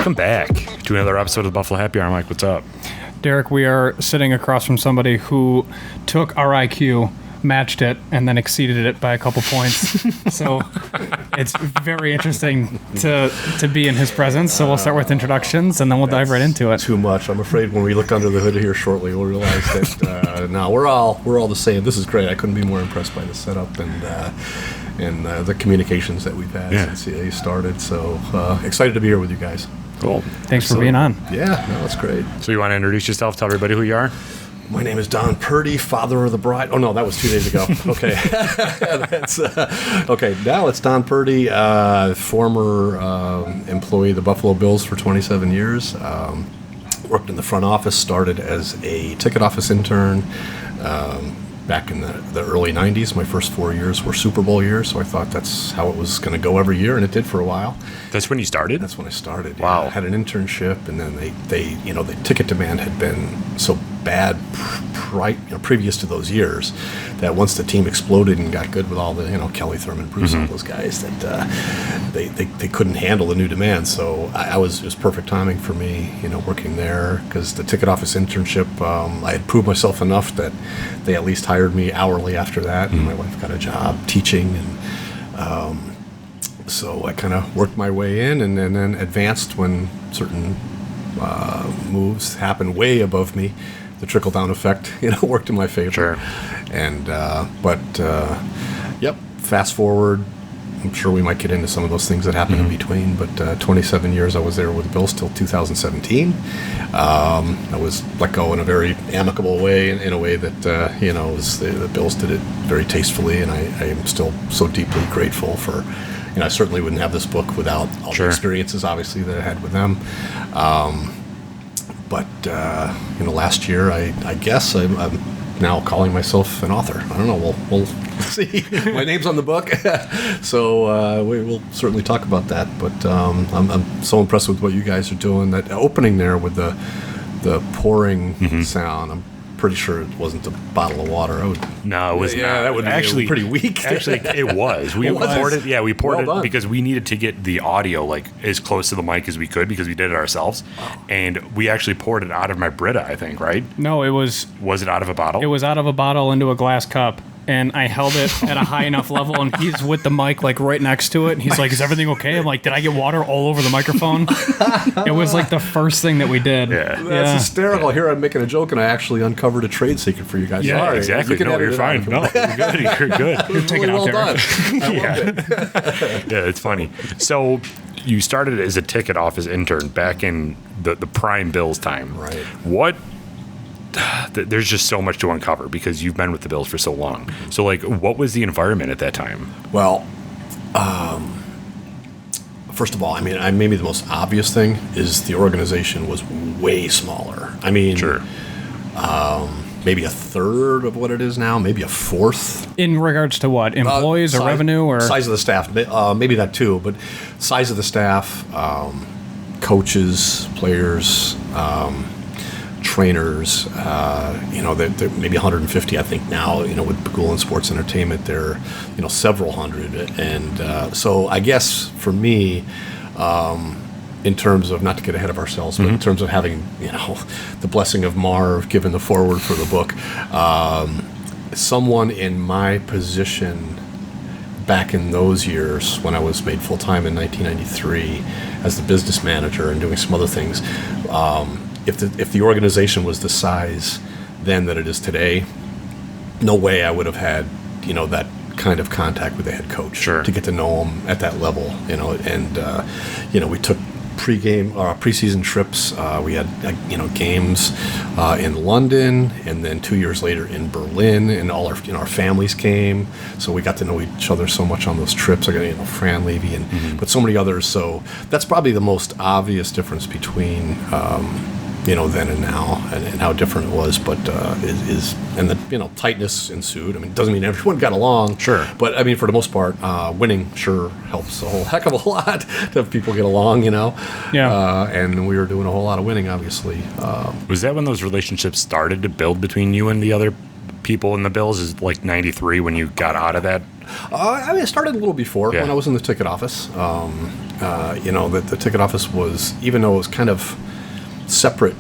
Welcome back to another episode of the Buffalo Happy Hour. Mike, what's up? Derek, we are sitting across from somebody who took our IQ, matched it, and then exceeded it by a couple points. So it's very interesting to be in his presence. So we'll start with introductions, and then we'll dive right into it. Too much. I'm afraid when we look under the hood here shortly, we'll realize that no, we're all the same. This is great. I couldn't be more impressed by the setup and the communications that we've had since he started. So excited to be here with you guys. Cool. Thanks for being on. Yeah, no, that's great. So you want to introduce yourself, tell everybody who you are? My name is Don Purdy, father of the bride. Oh, no, that was 2 days ago. Okay. Okay, now it's Don Purdy, former employee of the Buffalo Bills for 27 years. Worked in the front office, started as a ticket office intern back in the early 90s. My first 4 years were Super Bowl years, so I thought that's how it was going to go every year, and it did for a while. That's when you started? That's when I started. Wow. Yeah. I had an internship, and then the ticket demand had been so bad previous to those years that once the team exploded and got good with all the Kelly, Thurman, Bruce, all those guys, that they couldn't handle the new demand. So it was perfect timing for me, working there, because the ticket office internship, I had proved myself enough that they at least hired me hourly after that, and my wife got a job teaching, and so I kind of worked my way in, and then advanced when certain moves happened way above me. The trickle-down effect, worked in my favor. Sure. And, fast forward, I'm sure we might get into some of those things that happened in between, but 27 years I was there with the Bills till 2017. I was let go in a very amicable way, in a way that, the Bills did it very tastefully, and I am still so deeply grateful for, I certainly wouldn't have this book without all the experiences, obviously, that I had with them. But last year, I guess I'm now calling myself an author. I don't know. We'll see. My name's on the book, so we will certainly talk about that. But I'm so impressed with what you guys are doing. That opening there with the pouring sound. I'm pretty sure it wasn't a bottle of water. No, it was not. That would actually be pretty weak. Actually, it was. We poured it. Yeah, we poured Well it done. because we needed to get the audio as close to the mic as we could because we did it ourselves, and we actually poured it out of my Brita. I think, right? No, it was it out of a bottle? It was out of a bottle into a glass cup, and I held it at a high enough level, and he's with the mic right next to it, and he's like, "Is everything okay?" I'm like, "Did I get water all over the microphone?" It was the first thing that we did. Yeah. That's hysterical. Here I'm making a joke, and I actually uncovered a trade secret for you guys. Yeah, Sorry. exactly. You can No, edit you're it fine. out. No, you're good. You're good. Take it out well there. done. I loved it. Yeah, it's funny. So you started as a ticket office intern back in the prime Bills time. Right. What? There's just so much to uncover because you've been with the Bills for so long. So, what was the environment at that time? Well, first of all, maybe the most obvious thing is the organization was way smaller. Sure. Maybe a third of what it is now, maybe a fourth. In regards to what? Employees or revenue or size of the staff? Maybe that too, but size of the staff, coaches, players, trainers. They're maybe 150. I think now. With Bagul and Sports Entertainment, they're several hundred, and so I guess for me. In terms of, not to get ahead of ourselves, but in terms of having, the blessing of Marv given the foreword for the book, someone in my position back in those years when I was made full-time in 1993 as the business manager and doing some other things, if the organization was the size then that it is today, no way I would have had, that kind of contact with the head coach to get to know him at that level, and we took preseason trips. We had games in London, and then 2 years later in Berlin, and all our families came. So we got to know each other so much on those trips. I got Fran, Levy, and but so many others. So that's probably the most obvious difference between then and now, and how different it was. But the tightness ensued. It doesn't mean everyone got along. Sure. But for the most part, winning sure helps a whole heck of a lot to have people get along. Yeah. And we were doing a whole lot of winning, obviously. Was that when those relationships started to build between you and the other people in the Bills? Is 93 when you got out of that? It started a little before when I was in the ticket office. the ticket office was, even though it was kind of separate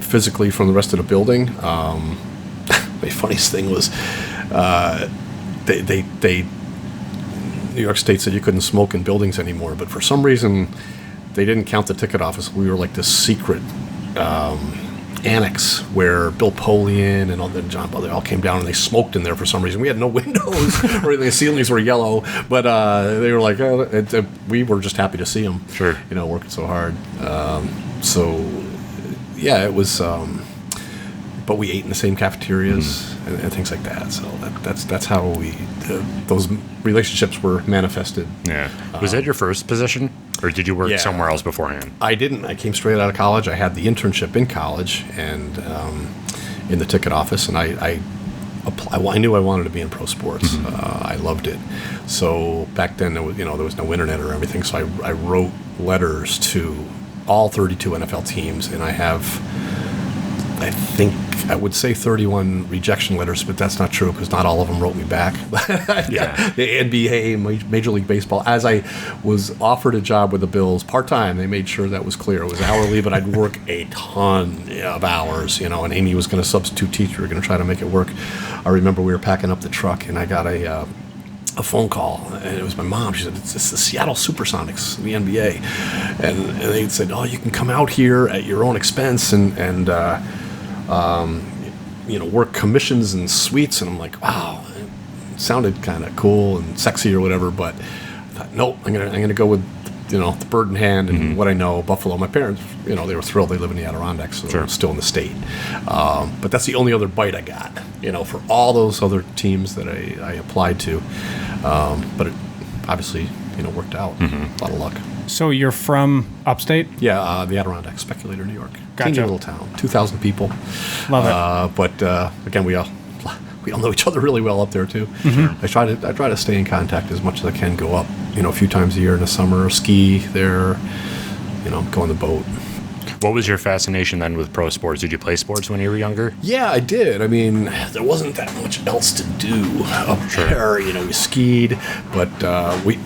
physically from the rest of the building. The funniest thing was they New York State said you couldn't smoke in buildings anymore, but for some reason they didn't count the ticket office. We were like this secret annex where Bill Polian and all the John Paul, they all came down and they smoked in there for some reason. We had no windows or anything. The ceilings were yellow, but they were like, we were just happy to see them. Sure. Working so hard. Yeah, it was. But we ate in the same cafeterias and things like that. So that's how those relationships were manifested. Yeah. Was that your first position, or did you work somewhere else beforehand? I didn't. I came straight out of college. I had the internship in college and in the ticket office, and I knew I wanted to be in pro sports. I loved it. So back then there was no internet or everything. So I wrote letters to all 32 NFL teams, and I think I would say 31 rejection letters, but that's not true because not all of them wrote me back. Yeah. The NBA, Major League Baseball, as I was offered a job with the Bills part-time, they made sure that was clear. It was hourly, but I'd work a ton of hours, and Amy was going to substitute teach. We were going to try to make it work. I remember we were packing up the truck, and I got a phone call, and it was my mom. She said, it's the Seattle Supersonics, the NBA. And they said, oh, you can come out here at your own expense and work commissions and suites. And I'm like, wow, it sounded kind of cool and sexy or whatever, but I thought, nope, I'm gonna go with the bird in hand and what I know. Buffalo. My parents, they were thrilled. They live in the Adirondacks, so they're still in the state. But that's the only other bite I got, for all those other teams that I applied to. But it obviously, worked out. A lot of luck. So you're from upstate? Yeah, the Adirondacks, Speculator, New York. Gotcha. Teeny little town, 2,000 people. Love it. But again, we all know each other really well up there too. I try to stay in contact as much as I can. Go up, a few times a year in the summer, ski there. Go on the boat. What was your fascination then with pro sports? Did you play sports when you were younger? Yeah, I did. I mean, there wasn't that much else to do up there. We skied, but we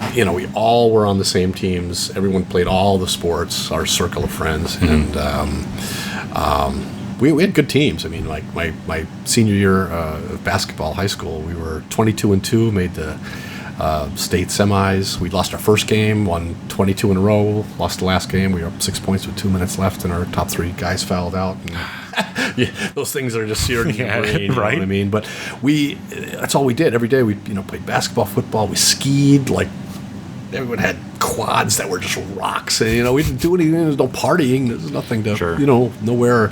all were on the same teams. Everyone played all the sports. Our circle of friends, and we had good teams. I mean, like my senior year of basketball, high school, we were 22-2, made the state semis. We lost our first game, won 22 in a row, lost the last game. We were up 6 points with 2 minutes left, and our top 3 guys fouled out. And those things are just seared in your brain, you know what I mean? But that's all we did. Every day we played basketball, football, we skied. Like, everyone had quads that were just rocks. And, we didn't do anything. There's no partying. There's nothing to, nowhere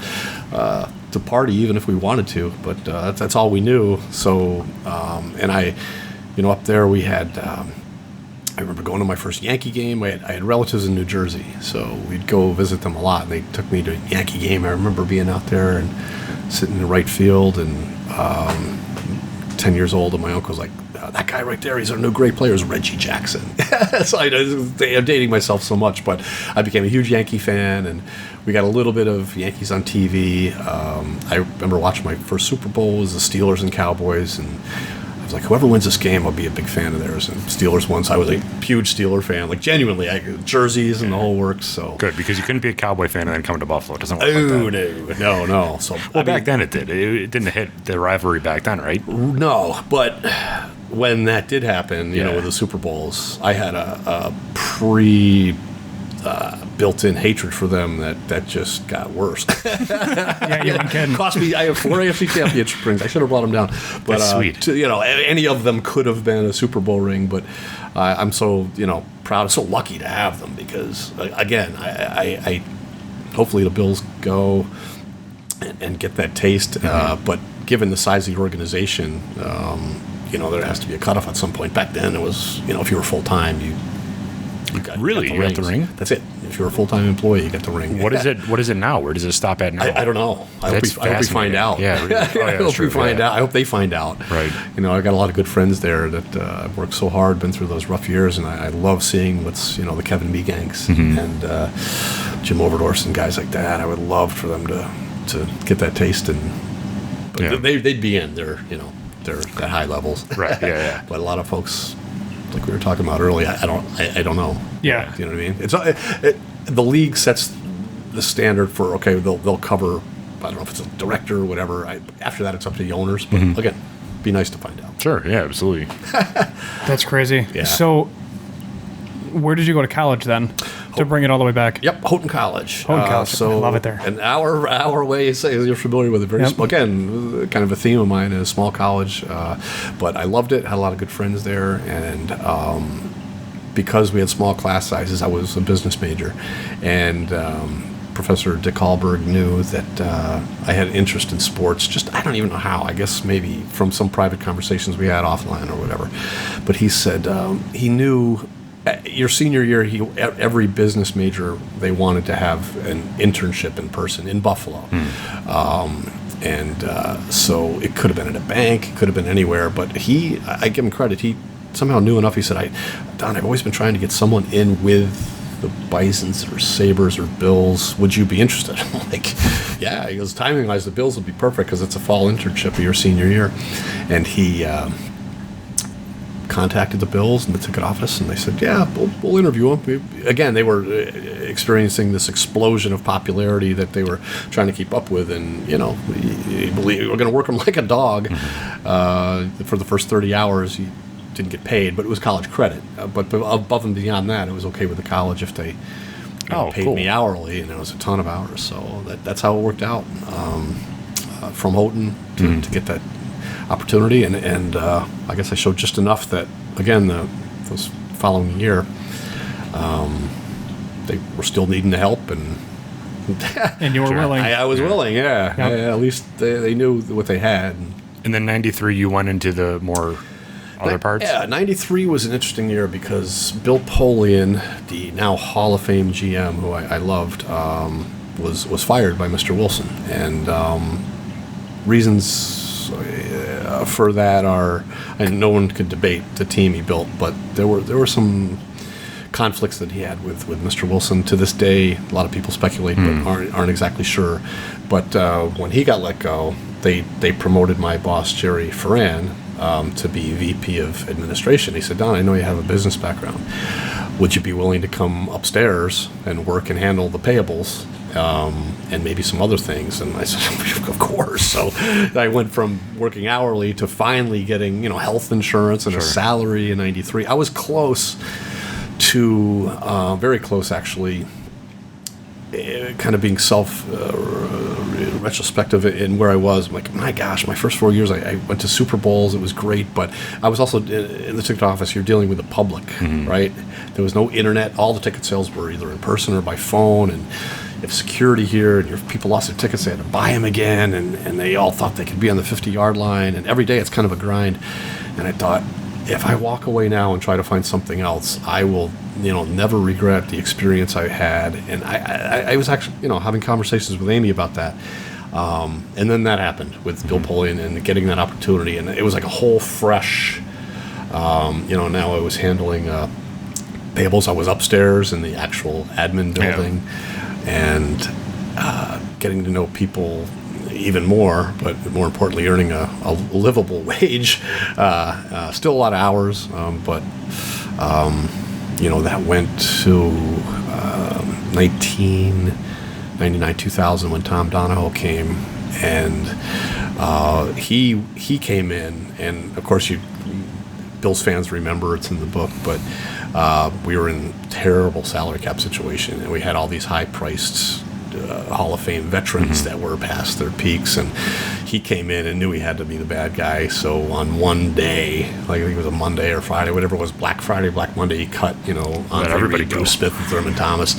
to party, even if we wanted to. But that's all we knew. So, and I... up there we had, I remember going to my first Yankee game. I had relatives in New Jersey, so we'd go visit them a lot, and they took me to a Yankee game. I remember being out there and sitting in the right field, and 10 years old, and my uncle's like, that guy right there, he's our new great player, is Reggie Jackson. So I'm dating myself so much, but I became a huge Yankee fan, and we got a little bit of Yankees on TV. I remember watching my first Super Bowl was the Steelers and Cowboys, and I was like, whoever wins this game, I'll be a big fan of theirs. And Steelers won, so I was a huge Steeler fan. Like, genuinely, jerseys and the whole works. So good, because you couldn't be a Cowboy fan and then come to Buffalo. It doesn't work like that. No. So back then it did. It didn't hit the rivalry back then, right? No, but when that did happen, with the Super Bowls, I had a built-in hatred for them that just got worse. Yeah, you ain't kidding. Cost me. I have 4 AFC championship rings. I should have brought them down. But that's sweet. Any of them could have been a Super Bowl ring. But I'm so proud, so lucky to have them because again, I hopefully the Bills go and get that taste. But given the size of the organization, there has to be a cutoff at some point. Back then, it was if you were full time, you got the ring. That's it. If you're a full-time employee, you get the ring. What is it now? Where does it stop at now? I don't know. I hope we find out. Yeah, really. I hope we find out. I hope they find out. Right. I got a lot of good friends there that I've worked so hard, been through those rough years, and I love seeing what's the Kevin B. Gangs and Jim Overdorf and guys like that. I would love for them to get that taste, but they'd be in. They're at high levels. Right. Yeah. But a lot of folks like we were talking about earlier, I don't know. Yeah. You know what I mean? It's the league sets the standard for, okay, they'll cover, I don't know if it's a director or whatever. After that, it's up to the owners. But again, be nice to find out. Sure. Yeah, absolutely. That's crazy. Yeah. So, where did you go to college then? To bring it all the way back. Yep, Houghton College. Houghton College. So I love it there. An hour away. You're familiar with it. Very Yep. again, kind of a theme of mine is a small college, but I loved it. Had a lot of good friends there, and because we had small class sizes, I was a business major, and Professor Dick Hallberg knew that I had an interest in sports. Just I don't even know how. I guess maybe from some private conversations we had offline or whatever. But he said he knew. Your senior year, every business major, they wanted to have an internship in person in Buffalo. So it could have been at a bank, it could have been anywhere, but I give him credit, he somehow knew enough. He said, Don, I've always been trying to get someone in with the Bisons or Sabres or Bills. Would you be interested? I'm like, yeah. He goes, timing-wise, the Bills would be perfect because it's a fall internship of your senior year. And he contacted the Bills and the ticket office, and they said, yeah, we'll interview him. Again, they were experiencing this explosion of popularity that they were trying to keep up with, and, we're going to work him like a dog. For the first 30 hours, he didn't get paid, but it was college credit. But above and beyond that, it was okay with the college if they paid me hourly, and it was a ton of hours. So that's how it worked out from Houghton to get that opportunity, and I guess I showed just enough that, again, those following year, they were still needing the help, and you were willing. I was willing, yeah. Yep. At least they knew what they had. And then 93, you went into the more other parts? Yeah, 93 was an interesting year because Bill Polian, the now Hall of Fame GM, who I loved, was fired by Mr. Wilson, and reasons for that are, and no one could debate the team he built, but there were some conflicts that he had with Mr. Wilson. To this day, a lot of people speculate but aren't exactly sure. But when he got let go, they promoted my boss, Jerry Ferran, to be VP of Administration. He said, Don, I know you have a business background. Would you be willing to come upstairs and work and handle the payables and maybe some other things? And I said, of course. So I went from working hourly to finally getting, health insurance and a salary in 93. I was close to, very close actually, kind of being retrospective in where I was. I'm like, my gosh, my first 4 years, I went to Super Bowls. It was great, but I was also in the ticket office. You're dealing with the public, right? There was no internet. All the ticket sales were either in person or by phone, and if security here, and if people lost their tickets, they had to buy them again, and they all thought they could be on the 50-yard line, and every day it's kind of a grind. And I thought, if I walk away now and try to find something else, I will, never regret the experience I had. And I was actually, having conversations with Amy about that. And then that happened with Bill Polian and getting that opportunity. And it was like a whole fresh, now I was handling payables. I was upstairs in the actual admin building and getting to know people even more, but more importantly, earning a livable wage. Still a lot of hours, but that went to 1999, 2000 when Tom Donahoe came, and he came in, and of course Bills fans remember, it's in the book, but we were in a terrible salary cap situation, and we had all these high-priced Hall of Fame veterans that were past their peaks, and he came in and knew he had to be the bad guy. So on one day, like I think it was a Monday or Friday, whatever it was, Black Friday, Black Monday, he cut, on everybody, Bruce Smith and Thurman Thomas,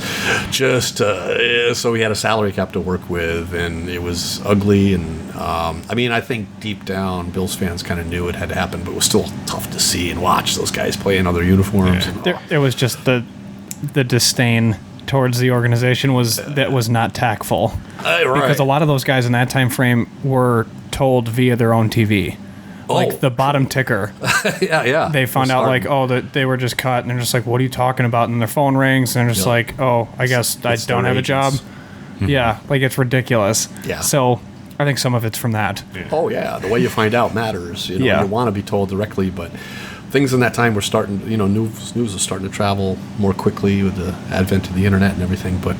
just so he had a salary cap to work with, and it was ugly. And I think deep down, Bills fans kind of knew it had to happen, but it was still tough to see and watch those guys play in other uniforms. Yeah. There was just the disdain towards the organization was not tactful, right. Because a lot of those guys in that time frame were told via their own TV, like the bottom ticker. yeah. They found out that they were just cut, and they're just like, "What are you talking about?" And their phone rings, and they're just like, "Oh, I guess I don't have a job." Yeah, like it's ridiculous. Yeah. So I think some of it's from that. Oh yeah, the way you find out matters. You want to be told directly, but things in that time were starting. News was starting to travel more quickly with the advent of the internet and everything. But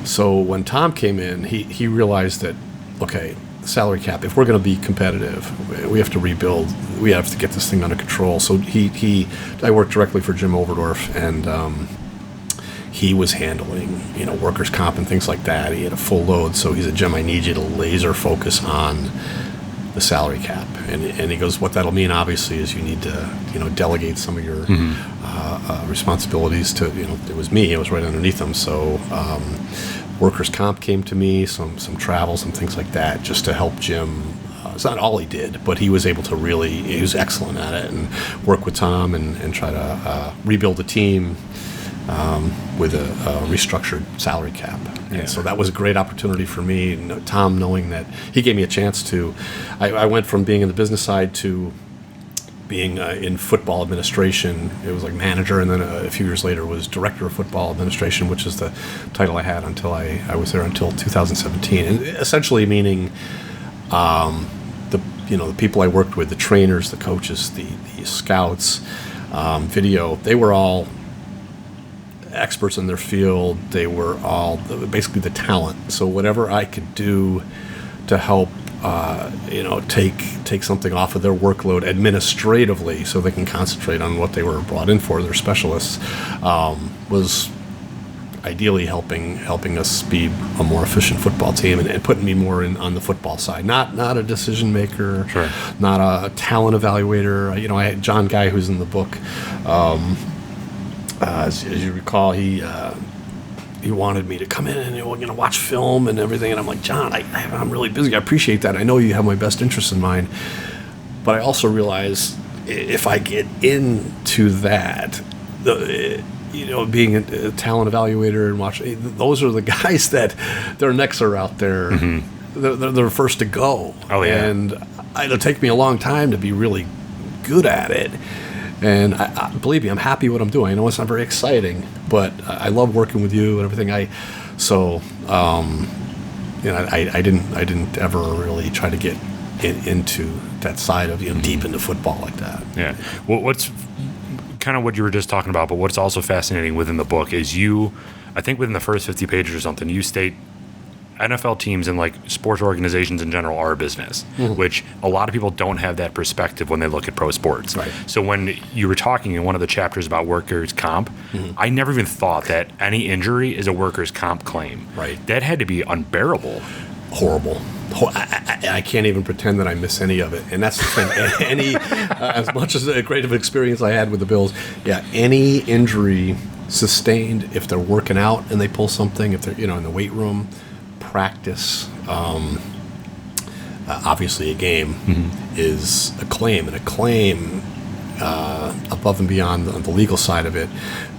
so when Tom came in, he realized that, okay, the salary cap, if we're going to be competitive, we have to rebuild. We have to get this thing under control. So I worked directly for Jim Overdorf, and he was handling, workers' comp and things like that. He had a full load. So he said, Jim, I need you to laser focus on the salary cap. And he goes, what that'll mean, obviously, is you need to, delegate some of your responsibilities to, it was me. I was right underneath him. So workers' comp came to me, some travel, some things like that, just to help Jim. It's not all he did, but he was able to he was excellent at it, and work with Tom and try to rebuild the team with a restructured salary cap. And so that was a great opportunity for me. Tom, knowing that he gave me a chance to, I went from being in the business side to being in football administration. It was like manager, and then a few years later was director of football administration, which is the title I had until I was there until 2017. And essentially meaning the people I worked with, the trainers, the coaches, the scouts, video, they were all experts in their field. They were all basically the talent. So whatever I could do to help take something off of their workload administratively so they can concentrate on what they were brought in for, their specialists, was ideally helping us be a more efficient football team and putting me more on the football side. Not a decision maker, sure, not a talent evaluator. I had John Guy, who's in the book. As you recall, he wanted me to come in and watch film and everything, and I'm like, John, I'm really busy. I appreciate that. I know you have my best interests in mind, but I also realize if I get into that, being a talent evaluator and watching, those are the guys that their necks are out there. Mm-hmm. They're first to go. Oh yeah, and it'll take me a long time to be really good at it. And I believe me, I'm happy what I'm doing. I know it's not very exciting, but I love working with you and everything. I didn't ever really try to get into that side of deep into football like that. Yeah. Well, what's kind of what you were just talking about, but what's also fascinating within the book is I think within the first 50 pages or something, you state NFL teams and like sports organizations in general are a business, mm-hmm. which a lot of people don't have that perspective when they look at pro sports. Right. So when you were talking in one of the chapters about workers' comp, mm-hmm. I never even thought that any injury is a workers' comp claim. Right. That had to be unbearable. Horrible. I can't even pretend that I miss any of it. And that's the thing. As much as a great of experience I had with the Bills, any injury sustained, if they're working out and they pull something, if they're in the weight room, practice, obviously a game, mm-hmm. is a claim, and a claim above and beyond the legal side of it,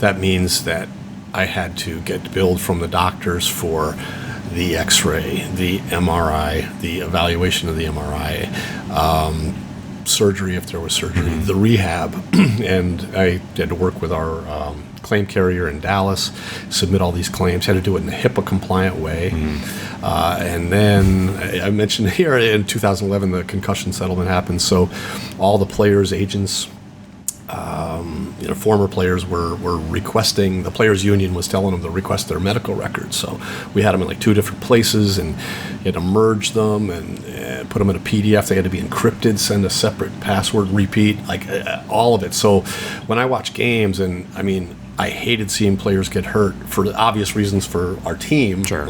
that means that I had to get billed from the doctors for the x-ray, the MRI, the evaluation of the MRI, surgery if there was surgery, mm-hmm. the rehab, and I had to work with our claim carrier in Dallas, submit all these claims, had to do it in a HIPAA-compliant way. Mm-hmm. And then I mentioned here in 2011 the concussion settlement happened, so all the players, agents, former players were requesting, the players union was telling them to request their medical records. So we had them in like 2 different places, and you had to merge them and put them in a PDF. They had to be encrypted, send a separate password, repeat, all of it. So when I watch games, and I hated seeing players get hurt for the obvious reasons for our team. Sure.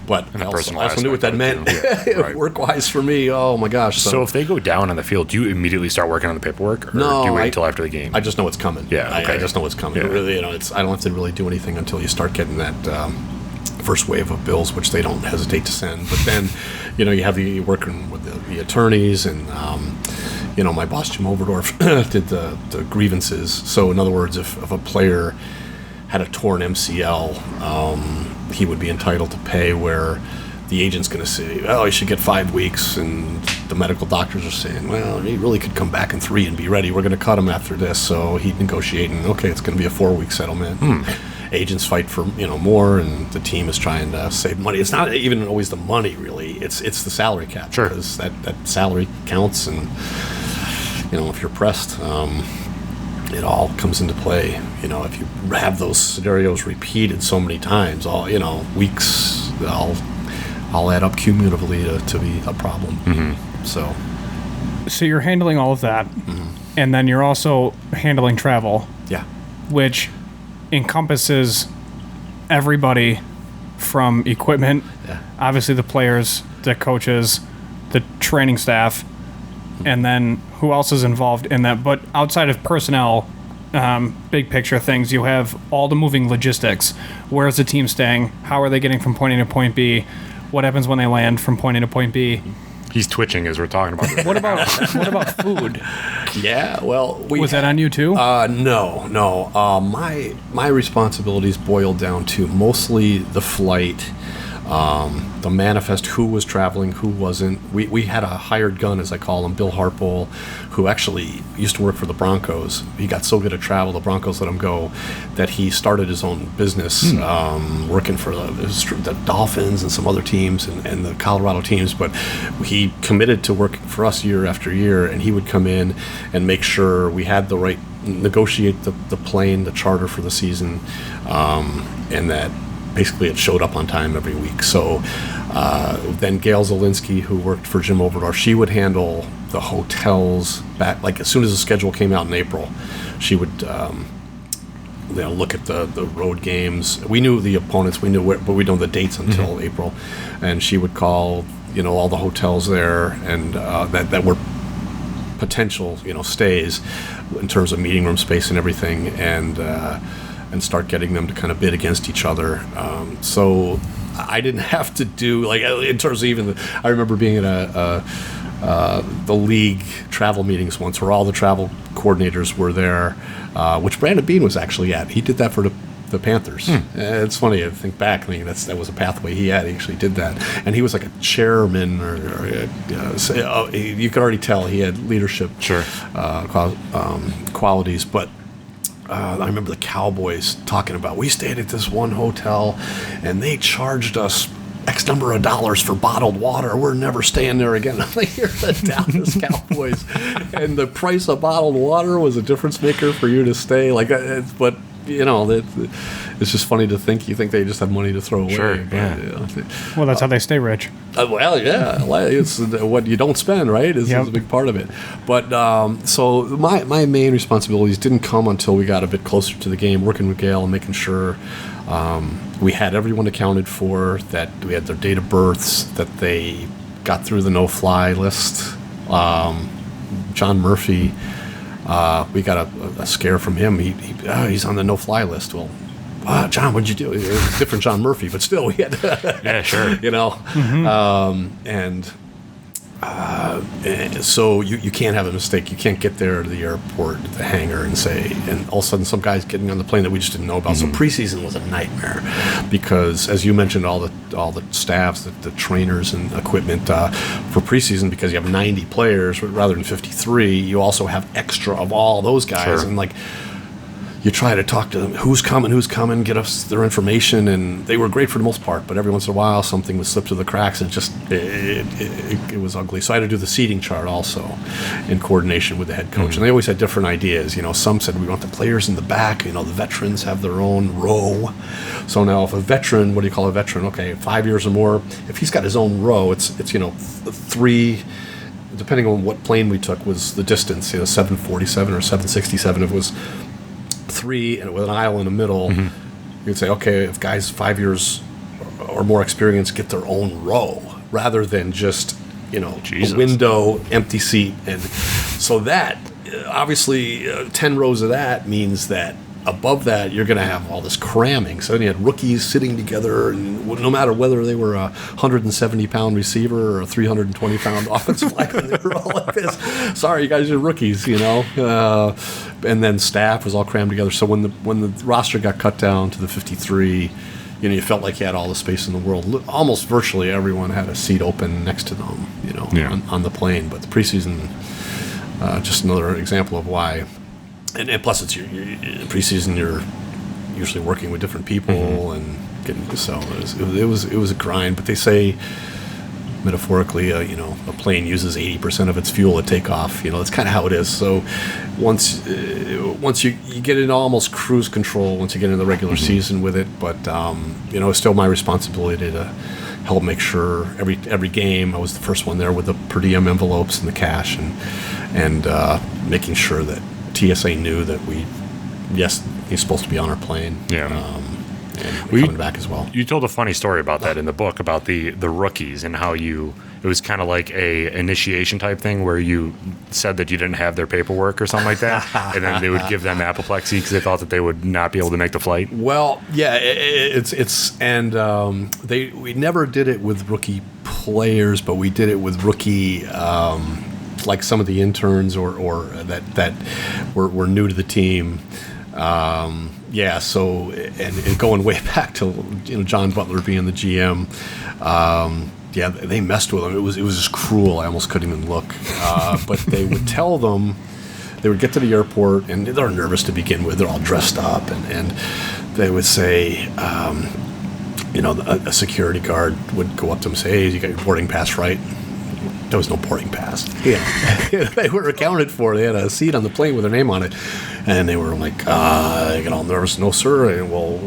But I also knew what that meant right. Work-wise for me. Oh, my gosh. So if they go down on the field, do you immediately start working on the paperwork? Or no, do you wait until after the game? I just know it's coming. Yeah, okay. I just know it's coming. Yeah. Really, I don't have to really do anything until you start getting that first wave of bills, which they don't hesitate to send. But then, you have the working with the attorneys, and my boss Jim Overdorf did the grievances. So in other words, if a player had a torn MCL, he would be entitled to pay, where the agent's going to say, well, he should get 5 weeks, and the medical doctors are saying, well, he really could come back in 3 and be ready. We're going to cut him after this. So he's negotiating, okay, it's going to be a 4-week settlement. Agents fight for more, and the team is trying to save money. It's not even always the money, really. It's the salary cap. Sure. Because that salary counts, and if you're pressed, it all comes into play. If you have those scenarios repeated so many times, weeks, all add up cumulatively to be a problem. So you're handling all of that, and then you're also handling travel, yeah, which encompasses everybody from equipment, obviously the players, the coaches, the training staff, and then who else is involved in that. But outside of personnel, big picture things, you have all the moving logistics. Where is the team staying? How are they getting from point A to point B? What happens when they land from point A to point B? He's twitching as we're talking about this. What about food? Yeah, well, was that on you too? No. My responsibilities boiled down to mostly the flight, the manifest, who was traveling, who wasn't. We had a hired gun, as I call him, Bill Harpole, who actually used to work for the Broncos. He got so good at travel, the Broncos let him go, that he started his own business, working for the Dolphins and some other teams and the Colorado teams. But he committed to working for us year after year, and he would come in and make sure we had the right, negotiate the plane, the charter for the season, and that basically it showed up on time every week. So then Gail Zielinski, who worked for Jim Overdorf, she would handle the hotels back, like as soon as the schedule came out in April, she would look at the road games. We knew the opponents, we knew where, but we don't know the dates until April, and she would call all the hotels there and that were potential stays in terms of meeting room space and everything, and start getting them to kind of bid against each other. So I didn't have to do, like, in terms of even I remember being at the league travel meetings once where all the travel coordinators were there, which Brandon Bean was actually at. He did that for the Panthers. It's funny to think back. I mean, that was a pathway he had. He actually did that, and he was like a chairman, you could already tell he had leadership qualities. But I remember the Cowboys talking about, we stayed at this one hotel and they charged us X number of dollars for bottled water. We're never staying there again. I'm like, you're the Dallas Cowboys, and the price of bottled water was a difference maker for you to stay. Like, but it's just funny to think. You think they just have money to throw away. Sure, but, yeah. Well, that's how they stay rich. Well, yeah. It's what you don't spend, right? Is a big part of it. But so my main responsibilities didn't come until we got a bit closer to the game, working with Gail and making sure we had everyone accounted for, that we had their date of births, that they got through the no-fly list. John Murphy, we got a scare from him. He's on the no-fly list. Well, John, what'd you do? It was a different John Murphy, but still, we had yeah, sure. So you can't have a mistake. You can't get there to the airport, the hangar, and all of a sudden some guy's getting on the plane that we just didn't know about. So preseason was a nightmare because, as you mentioned, all the staffs, the trainers and equipment for preseason, because you have 90 players rather than 53. You also have extra of all those guys, and like, you try to talk to them, who's coming, get us their information, and they were great for the most part, but every once in a while something would slip through the cracks, and it was ugly. So I had to do the seating chart also in coordination with the head coach, and they always had different ideas. Some said we want the players in the back, the veterans have their own row. So now if a veteran, what do you call a veteran? Okay, 5 years or more, if he's got his own row, it's 3, depending on what plane we took was the distance, 747 or 767, if it was 3 and with an aisle in the middle, you'd say, okay, if guys 5 years or more experience get their own row rather than just a window, empty seat. And so that obviously 10 rows of that means that above that you're going to have all this cramming. So then you had rookies sitting together, and no matter whether they were a 170-pound receiver or a 320-pound offensive lineman, they were all like this. Sorry, you guys are rookies, and then staff was all crammed together. So when the roster got cut down to the 53, you felt like you had all the space in the world. Almost virtually everyone had a seat open next to them, on the plane. But the preseason, just another example of why. And plus, it's your preseason. You're usually working with different people and getting. So it was a grind. But they say metaphorically, a plane uses 80% of its fuel at takeoff. That's kind of how it is. So once you get into almost cruise control once you get into the regular season with it, but it's still my responsibility to help make sure every game I was the first one there with the per diem envelopes and the cash, and making sure that TSA knew that he's supposed to be on our plane. Yeah. And coming back as well. You told a funny story about that in the book, about the rookies, and how it was kind of like a initiation type thing where you said that you didn't have their paperwork or something like that, and then they would give them apoplexy because they thought that they would not be able to make the flight. Well, yeah, we never did it with rookie players, but we did it with rookie, like some of the interns or that were new to the team. Yeah, so and going way back to John Butler being the GM, yeah, they messed with them. It was just cruel. I almost couldn't even look. But they would tell them, they would get to the airport and they're nervous to begin with. They're all dressed up, and they would say, a security guard would go up to them and say, "Hey, you got your boarding pass right?" There was no boarding pass. Yeah, they were accounted for. They had a seat on the plane with their name on it, and they were like, they get all nervous. "No, sir." And, well,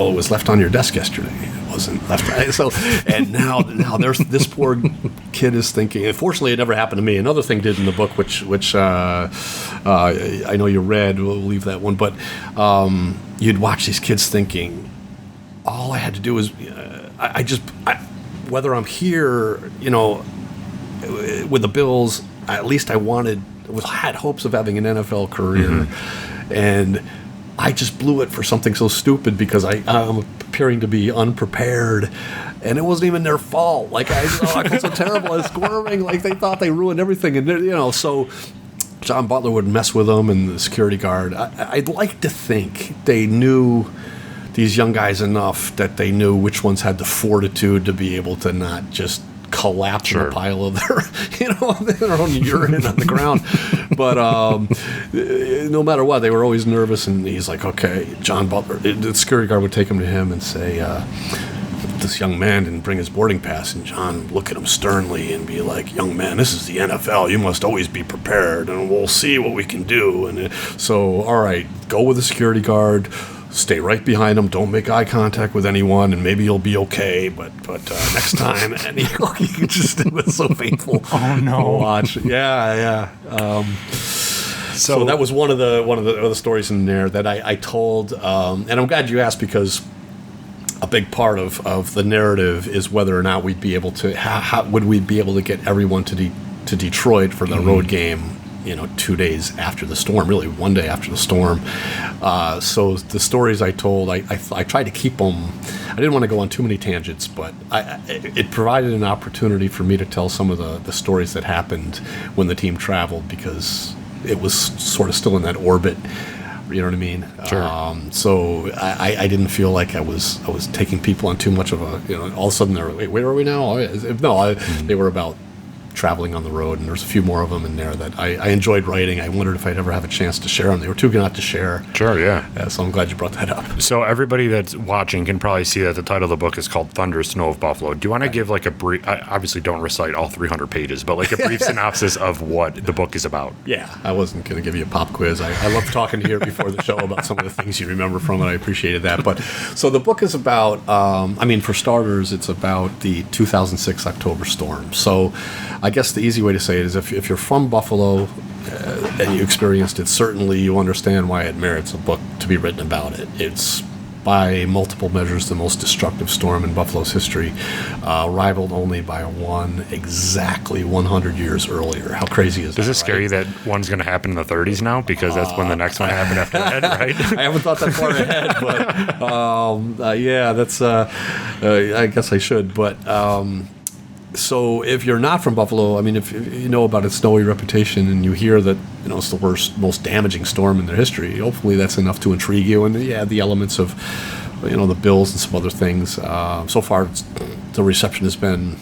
it was left on your desk yesterday. It wasn't left. Right. So, and now there's this poor kid is thinking. Unfortunately, it never happened to me. Another thing did in the book, which I know you read. We'll leave that one, but you'd watch these kids thinking, all I had to do was, whether I'm here, with the Bills, at least I had hopes of having an NFL career, and I just blew it for something so stupid because I'm appearing to be unprepared, and it wasn't even their fault. Like I felt so terrible. I was squirming, like they thought they ruined everything, and so John Butler would mess with them and the security guard. I'd like to think they knew these young guys enough that they knew which ones had the fortitude to be able to not just collapse in a pile of their own urine on the ground. But no matter what, they were always nervous. And he's like, "Okay, John Butler." The security guard would take him to him and say, "This young man didn't bring his boarding pass." And John would look at him sternly and be like, "Young man, this is the NFL. You must always be prepared, and we'll see what we can do." And so, all right, go with the security guard. Stay right behind him. Don't make eye contact with anyone, and maybe you'll be okay. But next time, and he just, it was so painful. Oh no! To watch. Yeah. So that was one of the other stories in there that I told, and I'm glad you asked, because a big part of the narrative is whether or not we'd be able to would we be able to get everyone to Detroit for the road game. 2 days after the storm, really 1 day after the storm. So the stories I told, I tried to keep them. I didn't want to go on too many tangents, but it provided an opportunity for me to tell some of the stories that happened when the team traveled, because it was sort of still in that orbit. You know what I mean? Sure. So I didn't feel like I was taking people on too much of a, all of a sudden they're like, "Wait, where are we now?" They were about traveling on the road, and there's a few more of them in there that I enjoyed writing. I wondered if I'd ever have a chance to share them. They were too good not to share. Sure, yeah. So I'm glad you brought that up. So everybody that's watching can probably see that the title of the book is called Thunder, Snow of Buffalo. Do you want to give like a brief, I obviously don't recite all 300 pages, but like a brief synopsis of what the book is about? Yeah, I wasn't going to give you a pop quiz. I love talking to you before the show about some of the things you remember from it. I appreciated that. But so the book is about, for starters, it's about the 2006 October storm. So I guess the easy way to say it is if you're from Buffalo and you experienced it, certainly you understand why it merits a book to be written about it. It's by multiple measures the most destructive storm in Buffalo's history, rivaled only by one exactly 100 years earlier. How crazy is that? Does it scare you that one's going to happen in the 30s now? Because that's when the next one happened after that, right? I haven't thought that far ahead, but yeah, that's. I guess I should, but. So if you're not from Buffalo, if you know about its snowy reputation and you hear that it's the worst, most damaging storm in their history, hopefully that's enough to intrigue you. And yeah, the elements of the Bills and some other things. So far, the reception has been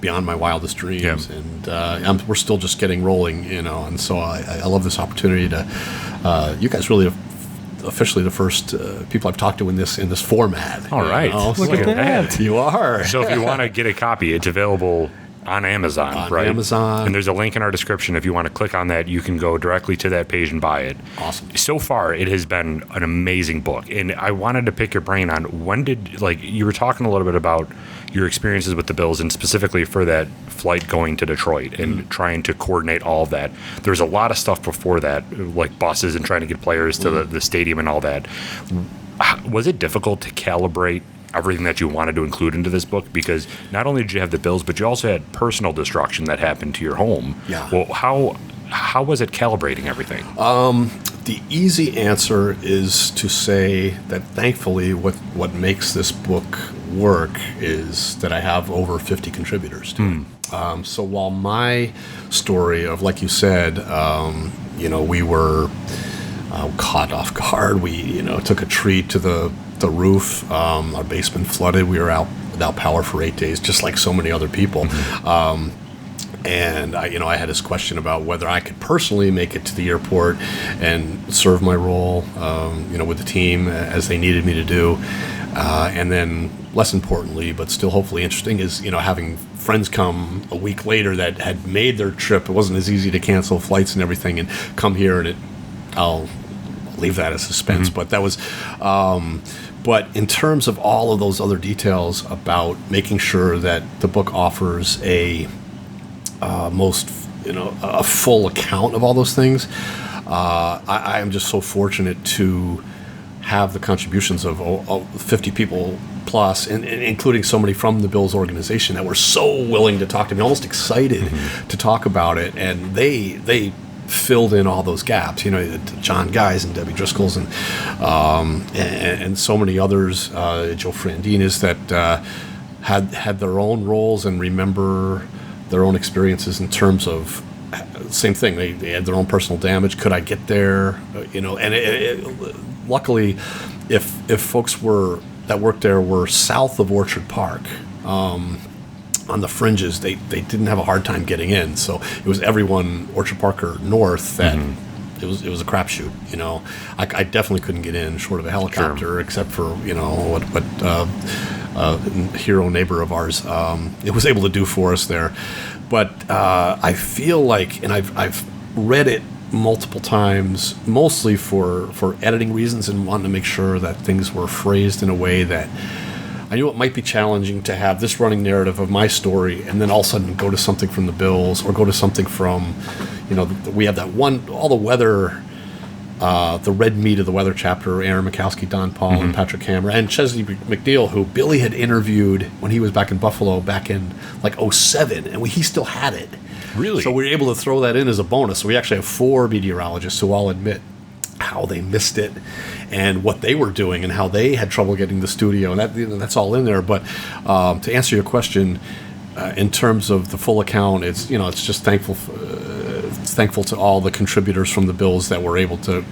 beyond my wildest dreams, and we're still just getting rolling, And so I love this opportunity to. You guys really have officially the first people I've talked to in this format. All right. Look at that. You are. So if you want to get a copy, it's available on Amazon, On right? Amazon. And there's a link in our description. If you want to click on that, you can go directly to that page and buy it. Awesome. So far, it has been an amazing book. And I wanted to pick your brain on you were talking a little bit about your experiences with the Bills and specifically for that flight going to Detroit and trying to coordinate all of that. There's a lot of stuff before that, like buses and trying to get players to the stadium and all that. Was it difficult to calibrate everything that you wanted to include into this book? Because not only did you have the Bills, but you also had personal destruction that happened to your home. Yeah. Well, how was it calibrating everything? The easy answer is to say that thankfully what makes this book work is that I have over 50 contributors to it. So while my story of, like you said, we were caught off guard. We, took a tree to the roof. Our basement flooded. We were out without power for 8 days, just like so many other people. And I had this question about whether I could personally make it to the airport and serve my role, with the team as they needed me to do. And then, less importantly, but still hopefully interesting, is having friends come a week later that had made their trip. It wasn't as easy to cancel flights and everything, and come here, and I'll leave that as suspense. But that was. But in terms of all of those other details about making sure that the book offers a full account of all those things, I am just so fortunate to have the contributions of 50 people plus, and including somebody from the Bills organization that were so willing to talk to me, almost excited to talk about it, and they filled in all those gaps. John Guys and Debbie Driscoll's and so many others, Joe Frandinas, that had their own roles and remember their own experiences in terms of same thing. They had their own personal damage. Could I get there? And luckily, if folks that worked there were south of Orchard Park, on the fringes, they didn't have a hard time getting in. So it was everyone Orchard Park or north that it was a crapshoot. I definitely couldn't get in short of a helicopter, except for what hero neighbor of ours it was able to do for us there. But I feel like, and I've read it multiple times, mostly for editing reasons and wanting to make sure that things were phrased in a way that I knew it might be challenging to have this running narrative of my story and then all of a sudden go to something from the Bills or go to something from, we have that one, all the weather, the red meat of the weather chapter, Aaron Mikowski, Don Paul, and Patrick Hammer, and Chesley McNeil, who Billy had interviewed when he was back in Buffalo back in like 2007, and he still had it. Really? So we were able to throw that in as a bonus. So we actually have 4 meteorologists who all admit how they missed it and what they were doing and how they had trouble getting the studio, and that's all in there. But to answer your question, in terms of the full account, it's just thankful to all the contributors from the Bills that were able to,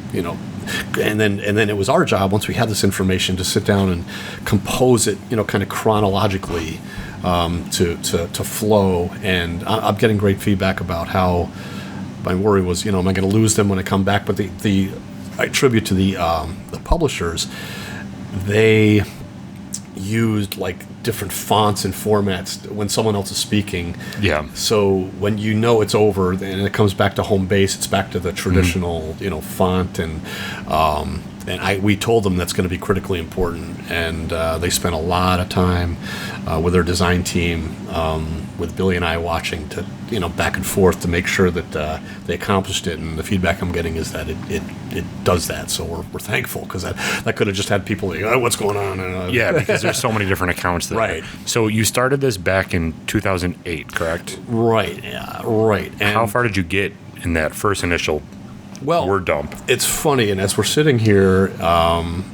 and then it was our job, once we had this information, to sit down and compose it, kind of chronologically, to flow. And I'm getting great feedback about how my worry was, am I going to lose them when I come back? But I attribute to the publishers, they used like different fonts and formats when someone else is speaking. Yeah. So when it's over and it comes back to home base, it's back to the traditional, font, and we told them that's going to be critically important, and they spent a lot of time with their design team, with Billy and I watching to, back and forth to make sure that they accomplished it. And the feedback I'm getting is that it does that. So we're thankful, because that could have just had people like, oh, what's going on? Yeah, because there's so many different accounts there. Right. So you started this back in 2008, correct? Right. Yeah. Right. And how far did you get in that first initial word dump? It's funny, and as we're sitting here on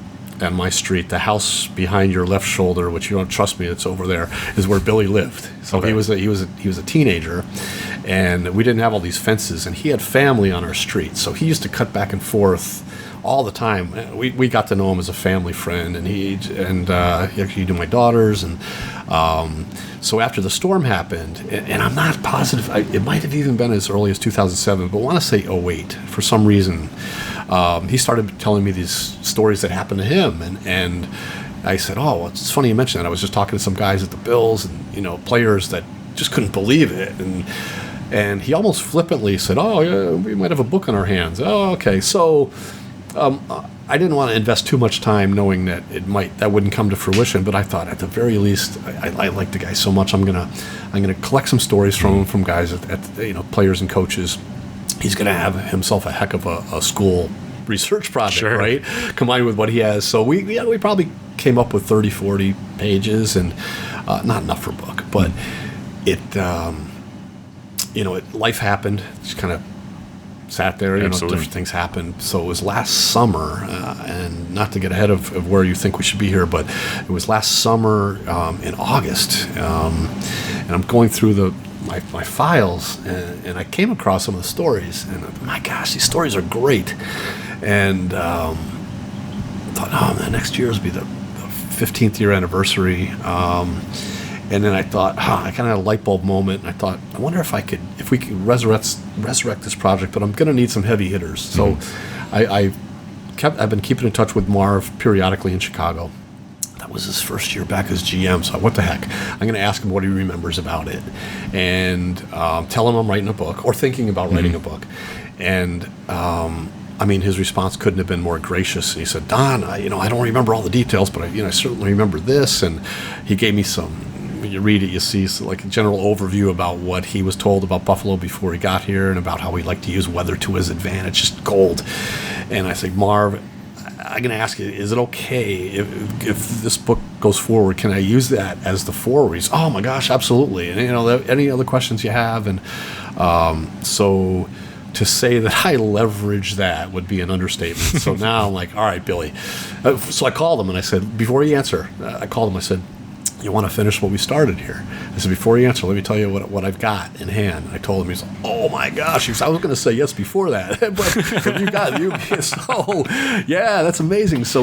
my street, the house behind your left shoulder, which you don't trust me, it's over there, is where Billy lived. So okay. he was a teenager, and we didn't have all these fences, and he had family on our street, so he used to cut back and forth all the time. We got to know him as a family friend, and he actually knew my daughters, and so after the storm happened, and I'm not positive, it might have even been as early as 2007, but I want to say 2008 for some reason. he started telling me these stories that happened to him, and I said, oh, well, it's funny you mention that. I was just talking to some guys at the Bills and, players that just couldn't believe it. And he almost flippantly said, oh, yeah, we might have a book on our hands. Oh, okay. So I didn't want to invest too much time knowing that that wouldn't come to fruition. But I thought at the very least, I like the guy so much. I'm gonna collect some stories from him, from guys at players and coaches. He's gonna have himself a heck of a school research project, sure. Right? Combined with what he has. So we probably came up with 30, 40 pages, and not enough for a book, but life happened. Just kind of sat there, different things happened. So it was last summer, and not to get ahead of where you think we should be here, but it was last summer in August, and I'm going through my files, and I came across some of the stories, and my gosh, these stories are great. And thought, oh man, next year will be the 15th year anniversary. And then I thought, I kind of had a light bulb moment, and I thought, I wonder if we could resurrect this project, but I'm going to need some heavy hitters. So I've been keeping in touch with Marv periodically in Chicago. That was his first year back as GM, so what the heck? I'm going to ask him what he remembers about it, and tell him I'm writing a book, or thinking about writing a book. And his response couldn't have been more gracious. And he said, Don, I don't remember all the details, but I certainly remember this. And he gave me some. When you read it, you see like a general overview about what he was told about Buffalo before he got here, and about how he liked to use weather to his advantage. Just gold. And I said, Marv, I'm going to ask you, is it okay if this book goes forward? Can I use that as the foreword? He's, oh my gosh, absolutely. And any other questions you have? And so to say that I leverage that would be an understatement. So now I'm like, all right, Billy. So I called him and I said, before you answer, I said, you want to finish what we started here? I said, before you answer, let me tell you what I've got in hand. I told him, he's like, oh my gosh. I was going to say yes before that, but you got it. So, yeah, that's amazing. So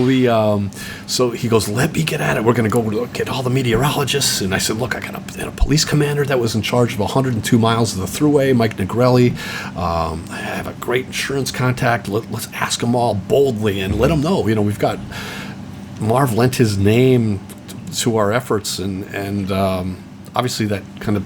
so he goes, let me get at it. We're going to go get all the meteorologists. And I said, look, I got a police commander that was in charge of 102 miles of the thruway, Mike Negrelli. I have a great insurance contact. Let's ask them all boldly and let them know. We've got Marv lent his name to our efforts, and obviously that kind of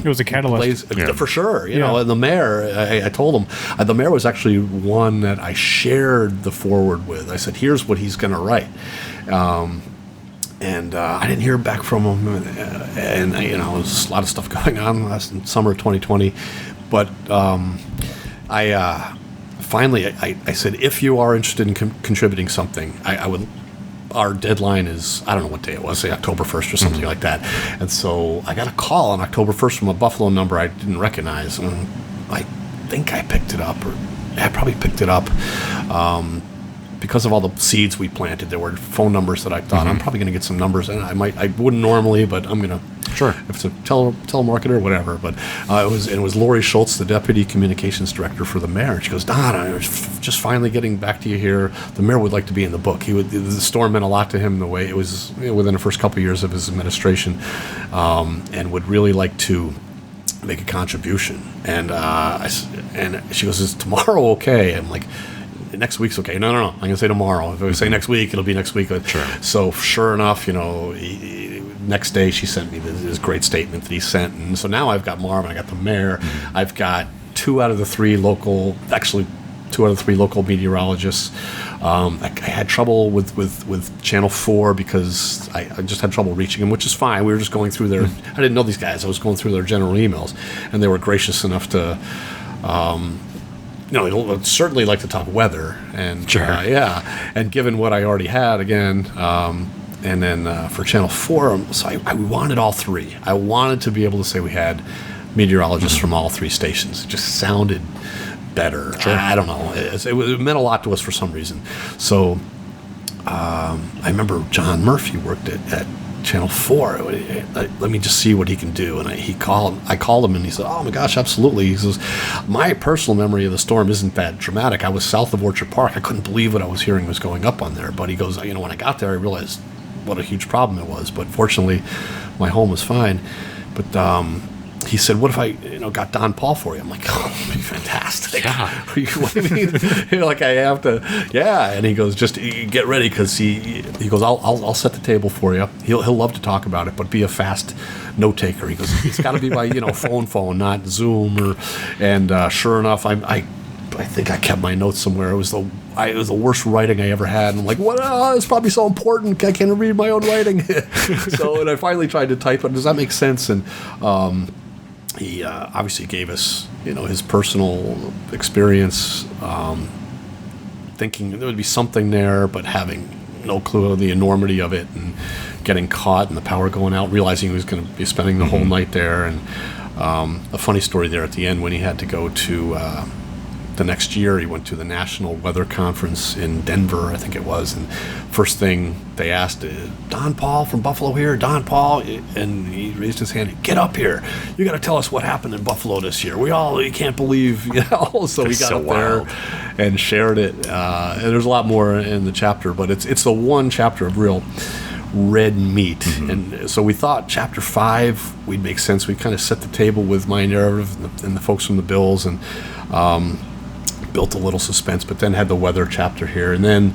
it was a catalyst for sure. And the mayor, I told him, the mayor was actually one that I shared the foreword with. I said, here's what he's going to write. And I didn't hear back from him, and there was a lot of stuff going on last summer of 2020, but I finally said, if you are interested in contributing something, I would. Our deadline is, I don't know what day it was, say October 1st or something like that. And so I got a call on October 1st from a Buffalo number I didn't recognize. And I think I picked it up, or I probably picked it up. Because of all the seeds we planted, there were phone numbers that I thought, I'm probably going to get some numbers. And I wouldn't normally, but I'm going to. Sure. If it's a telemarketer or whatever. But it was Lori Schultz, the deputy communications director for the mayor. And she goes, Don, I was just finally getting back to you here. The mayor would like to be in the book. The storm meant a lot to him the way it was within the first couple of years of his administration, and would really like to make a contribution. And she goes, is tomorrow okay? I'm like, next week's okay. No. I'm going to say tomorrow. If I say next week, it'll be next week. Sure. So sure enough, next day she sent me this great statement that he sent. And so now I've got Marv and I got the mayor. I've got two out of the three local meteorologists. I had trouble with Channel 4 because I just had trouble reaching them, which is fine. We were just going through their, I didn't know these guys. I was going through their general emails, and they were gracious enough to, they'd certainly like to talk weather. And sure. And given what I already had, again, and then for Channel 4, so I wanted all three. I wanted to be able to say we had meteorologists from all three stations. It just sounded better. Sure. I don't know. It meant a lot to us for some reason. So I remember John Murphy worked at Channel 4. Let me just see what he can do. And I called him and he said, oh my gosh, absolutely. He says, my personal memory of the storm isn't that dramatic. I was south of Orchard Park. I couldn't believe what I was hearing was going up on there. But he goes, when I got there, I realized what a huge problem it was. But fortunately, my home was fine. But he said, "What if I, got Don Paul for you?" I'm like, "Oh, that'd be fantastic." Yeah. What do you mean? Like, I have to, yeah. And he goes, "Just get ready," because he goes, "I'll set the table for you. He'll love to talk about it, but be a fast note taker." He goes, "It's got to be by phone, not Zoom." And sure enough, I think I kept my notes somewhere. It was the worst writing I ever had. And I'm like, what? It's probably so important. I can't read my own writing. And I finally tried to type it. Does that make sense? And he obviously gave us, his personal experience, thinking there would be something there, but having no clue of the enormity of it, and getting caught and the power going out, realizing he was going to be spending the whole night there. And a funny story there at the end when he had to go to the next year, he went to the National Weather Conference in Denver, I think it was, and first thing they asked, "Don Paul from Buffalo here, Don Paul," and he raised his hand, "Get up here, you got to tell us what happened in Buffalo this year. We can't believe," so he got up there and shared it, and there's a lot more in the chapter, but it's the one chapter of real red meat. And so we thought chapter 5 we'd make sense. We kind of set the table with my narrative and the folks from the Bills, and built a little suspense, but then had the weather chapter here. And then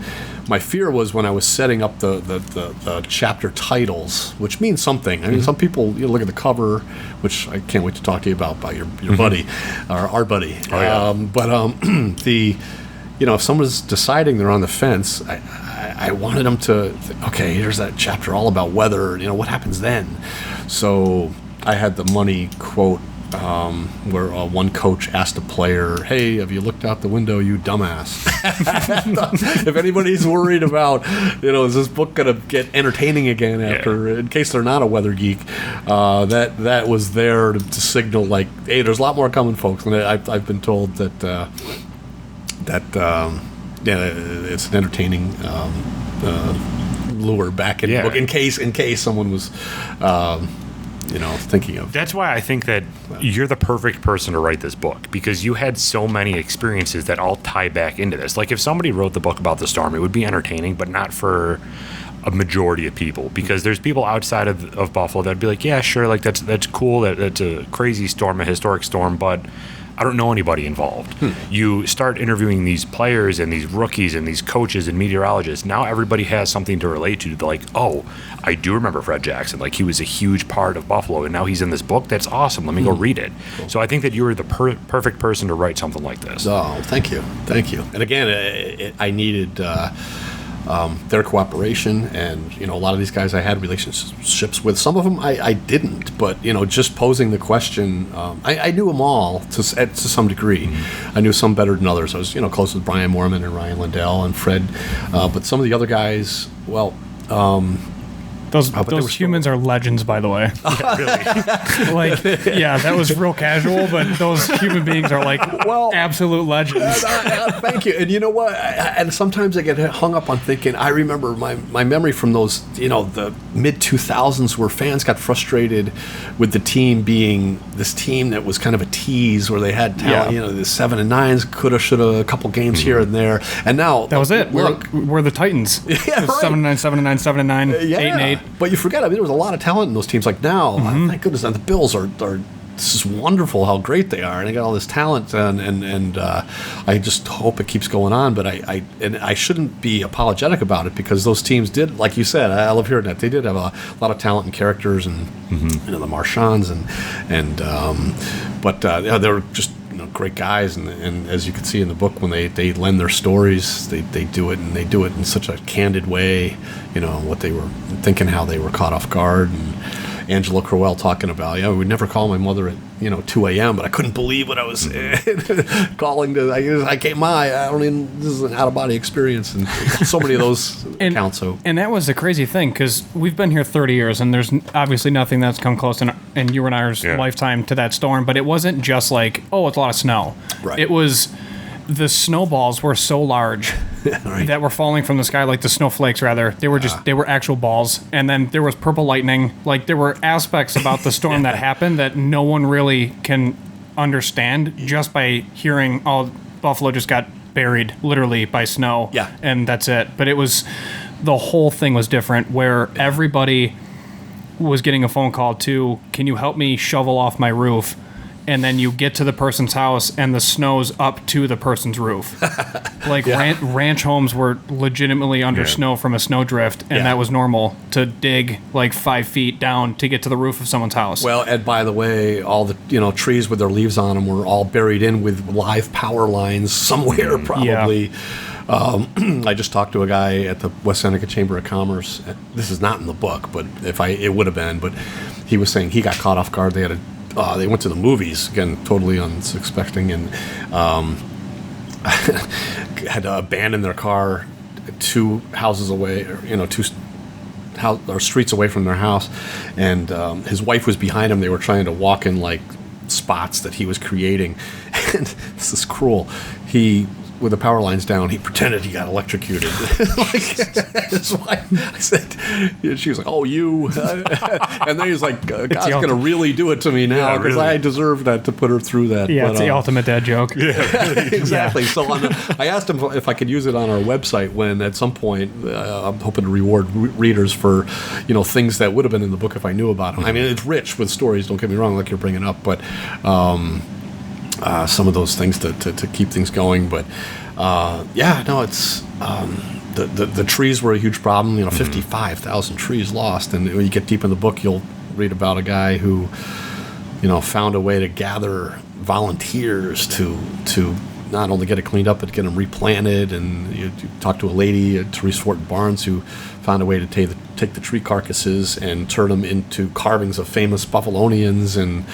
my fear was when I was setting up the chapter titles, which means something. I mean, some people, look at the cover, which I can't wait to talk to you about your buddy, or our buddy. Oh, yeah. If someone's deciding they're on the fence, I wanted them to, okay, here's that chapter all about weather, what happens then? So I had the money quote, where one coach asked a player, "Hey, have you looked out the window, you dumbass?" If anybody's worried about, is this book going to get entertaining again after, in case they're not a weather geek, that was there to signal, like, hey, there's a lot more coming, folks. And I've been told that it's an entertaining lure back in the book, in case someone was thinking of. That's why I think that you're the perfect person to write this book, because you had so many experiences that all tie back into this. Like, if somebody wrote the book about the storm, it would be entertaining, but not for a majority of people, because there's people outside of Buffalo that'd be like, yeah, sure, like that's cool, that's a crazy storm, a historic storm, but I don't know anybody involved. You start interviewing these players and these rookies and these coaches and meteorologists. Now everybody has something to relate to. They're like, oh, I do remember Fred Jackson. Like, he was a huge part of Buffalo, and now he's in this book. That's awesome. Let me go read it. Cool. So I think that you were the perfect person to write something like this. Oh, thank you. And again, I needed their cooperation, and a lot of these guys I had relationships with. Some of them I didn't, but just posing the question, I knew them all to some degree. I knew some better than others. I was close with Brian Moorman and Ryan Lindell and Fred, but some of the other guys, well. Those humans are legends, by the way. Yeah, really. That was real casual, but those human beings are absolute legends. Thank you. And you know what? And sometimes I get hung up on thinking, I remember my memory from those, the mid-2000s where fans got frustrated with the team being this team that was kind of a tease, where they had talent, the 7 and 9s, coulda, shoulda, a couple games here and there. And now that was it. We're the Titans. Yeah, right. 7 and 9, 7 and 9, 7 and 9, 8 and 8. But you forget, there was a lot of talent in those teams. Like now, thank goodness, the Bills are this is wonderful how great they are, and they got all this talent, and I just hope it keeps going on. But I shouldn't be apologetic about it, because those teams did, like you said, I love hearing that, they did have a lot of talent and characters, and the Marshawn's but they were just great guys, and as you can see in the book, when they lend their stories, they do it, and they do it in such a candid way, what they were thinking, how they were caught off guard. And Angela Crowell talking about, we would never call my mother at 2 a.m., but I couldn't believe what I was calling to. I can't. This is an out of body experience, and so many of those accounts. And that was the crazy thing, because we've been here 30 years, and there's obviously nothing that's come close in you and I's lifetime to that storm. But it wasn't just like, oh, it's a lot of snow. Right. It was, the snowballs were so large that were falling from the sky, like the snowflakes, rather. They were they were actual balls. And then there was purple lightning. Like, there were aspects about the storm that happened that no one really can understand just by hearing, oh, Buffalo just got buried literally by snow. Yeah. And that's it. But it was, the whole thing was different, where everybody was getting a phone call to, can you help me shovel off my roof? And then you get to the person's house and the snow's up to the person's roof. Like ranch homes were legitimately under snow from a snowdrift, and that was normal to dig like 5 feet down to get to the roof of someone's house. Well, and by the way, all the trees with their leaves on them were all buried in with live power lines somewhere, probably. I just talked to a guy at the West Seneca Chamber of Commerce. This is not in the book, but it would have been. But he was saying he got caught off guard. They went to the movies, again, totally unsuspecting, and had to abandon their car 2 houses away, or 2 streets away from their house. And his wife was behind him. They were trying to walk in like spots that he was creating. And this is cruel. With the power lines down, he pretended he got electrocuted. His wife, I said, she was like, "Oh, you," and then he was like, "God's going to really do it to me now because I deserve that to put her through that." Yeah, it's the ultimate dad joke. Yeah, exactly. So I asked him if I could use it on our website when at some point I'm hoping to reward readers for things that would have been in the book if I knew about them. I mean, it's rich with stories. Don't get me wrong, like you're bringing up, but. Some of those things to keep things going, but it's the trees were a huge problem. 55,000 trees lost, and when you get deep in the book, you'll read about a guy who found a way to gather volunteers to not only get it cleaned up but get them replanted. And you talk to a lady, Therese Fortin Barnes, who found a way to take the tree carcasses and turn them into carvings of famous Buffalonians. And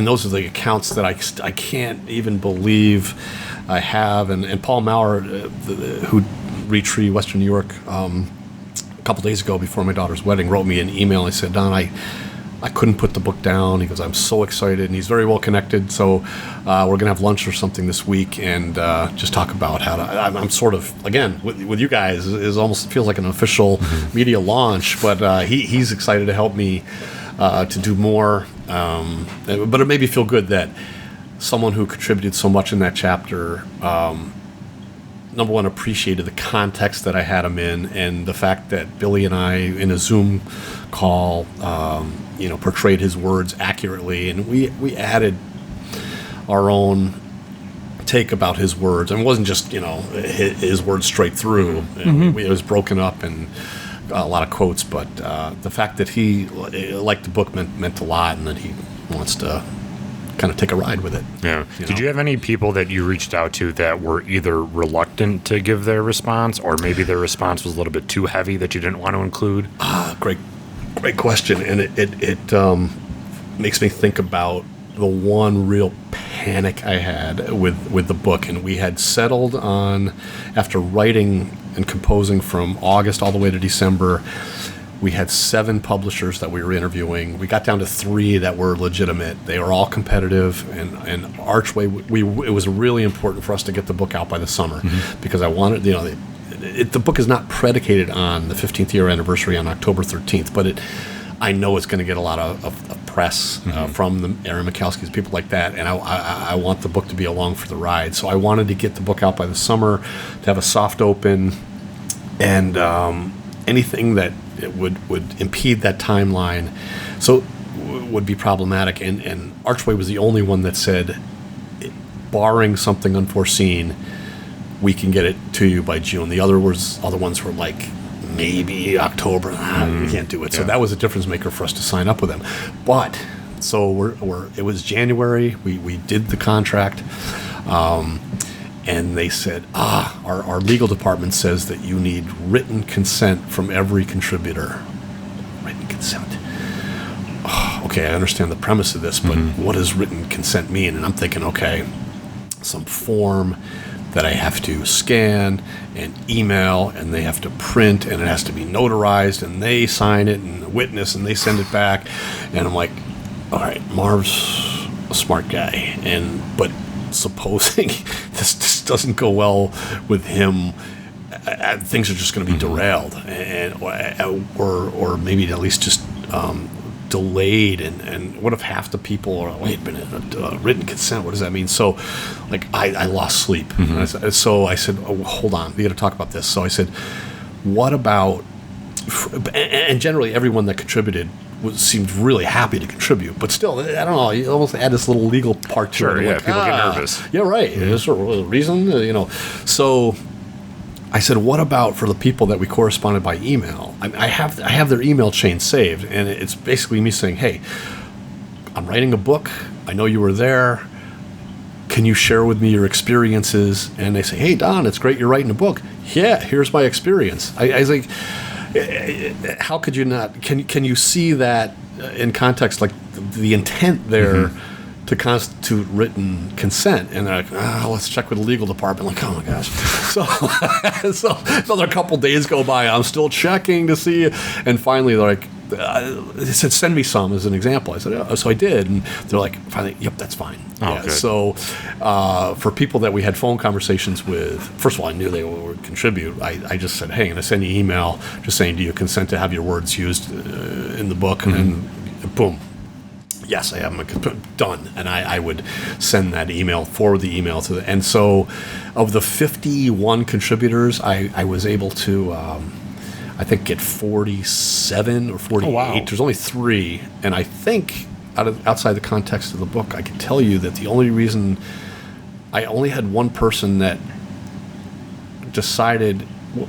those are the accounts that I can't even believe I have. And Paul Maurer, who Retree, Western New York, a couple days ago before my daughter's wedding, wrote me an email. I said, "Don, I couldn't put the book down." He goes, "I'm so excited," and he's very well connected. So we're gonna have lunch or something this week and just talk about how to. I'm sort of again with you guys is almost feels like an official media launch, but he's excited to help me to do more. But it made me feel good that someone who contributed so much in that chapter, number one, appreciated the context that I had him in, and the fact that Billy and I in a Zoom call. Portrayed his words accurately, and we added our own take about his words. And it wasn't just his words straight through. It was broken up and a lot of quotes. But the fact that he liked the book meant a lot, and that he wants to kind of take a ride with it. Yeah. Did you have any people that you reached out to that were either reluctant to give their response, or maybe their response was a little bit too heavy that you didn't want to include? Great question, and it makes me think about the one real panic I had with the book. And we had settled on, after writing and composing from August all the way to December, we had 7 publishers that we were interviewing. We got down to 3 that were legitimate. They were all competitive, and Archway. It was really important for us to get the book out by the summer because I wanted the book is not predicated on the 15th year anniversary on October 13th, but I know it's going to get a lot of press from the Aaron Mikowskis, people like that, and I want the book to be along for the ride. So I wanted to get the book out by the summer, to have a soft open, and anything that would impede that timeline would be problematic. And Archway was the only one that said, barring something unforeseen, we can get it to you by June. The other ones were like maybe October. We can't do it. So that was a difference maker for us to sign up with them. But so it was January. We did the contract, and they said, our legal department says that you need written consent from every contributor. Written consent. Okay, I understand the premise of this, but what does written consent mean? And I'm thinking, okay, some form that I have to scan and email, and they have to print, and it has to be notarized, and they sign it, and witness, and they send it back. And I'm like, all right, Marv's a smart guy, but supposing this doesn't go well with him, things are just going to be derailed, or maybe at least just delayed. And what if half the people are, wait a minute, written consent, what does that mean? So I lost sleep. So I said, oh, hold on, we got to talk about this. So I said, what about and generally everyone that contributed seemed really happy to contribute, but still, I don't know, you almost add this little legal part to Sure, it. yeah, Like, people get nervous. Yeah, right. Is there a reason? So I said, what about for the people that we corresponded by email? I have their email chain saved, and it's basically me saying, hey, I'm writing a book. I know you were there. Can you share with me your experiences? And they say, hey, Don, it's great you're writing a book. Yeah, here's my experience. I was like, how could you not? Can you see that in context, like the intent there to constitute written consent? And they're like, let's check with the legal department. Like, oh my gosh. So another couple days go by. I'm still checking to see. And finally, they're like, they said, send me some as an example. I said, oh. So I did. And they're like, finally, yep, that's fine. Good. So for people that we had phone conversations with, first of all, I knew they would contribute. I just said, hey, I'm going to send you an email just saying, do you consent to have your words used in the book? And then, boom. Yes, I am done. And I would send that email, forward the email to and so of the 51 contributors, I was able to, I think, get 47 or 48. Oh, wow. There's only 3. And I think outside the context of the book, I can tell you that the only reason I only had one person that decided, well,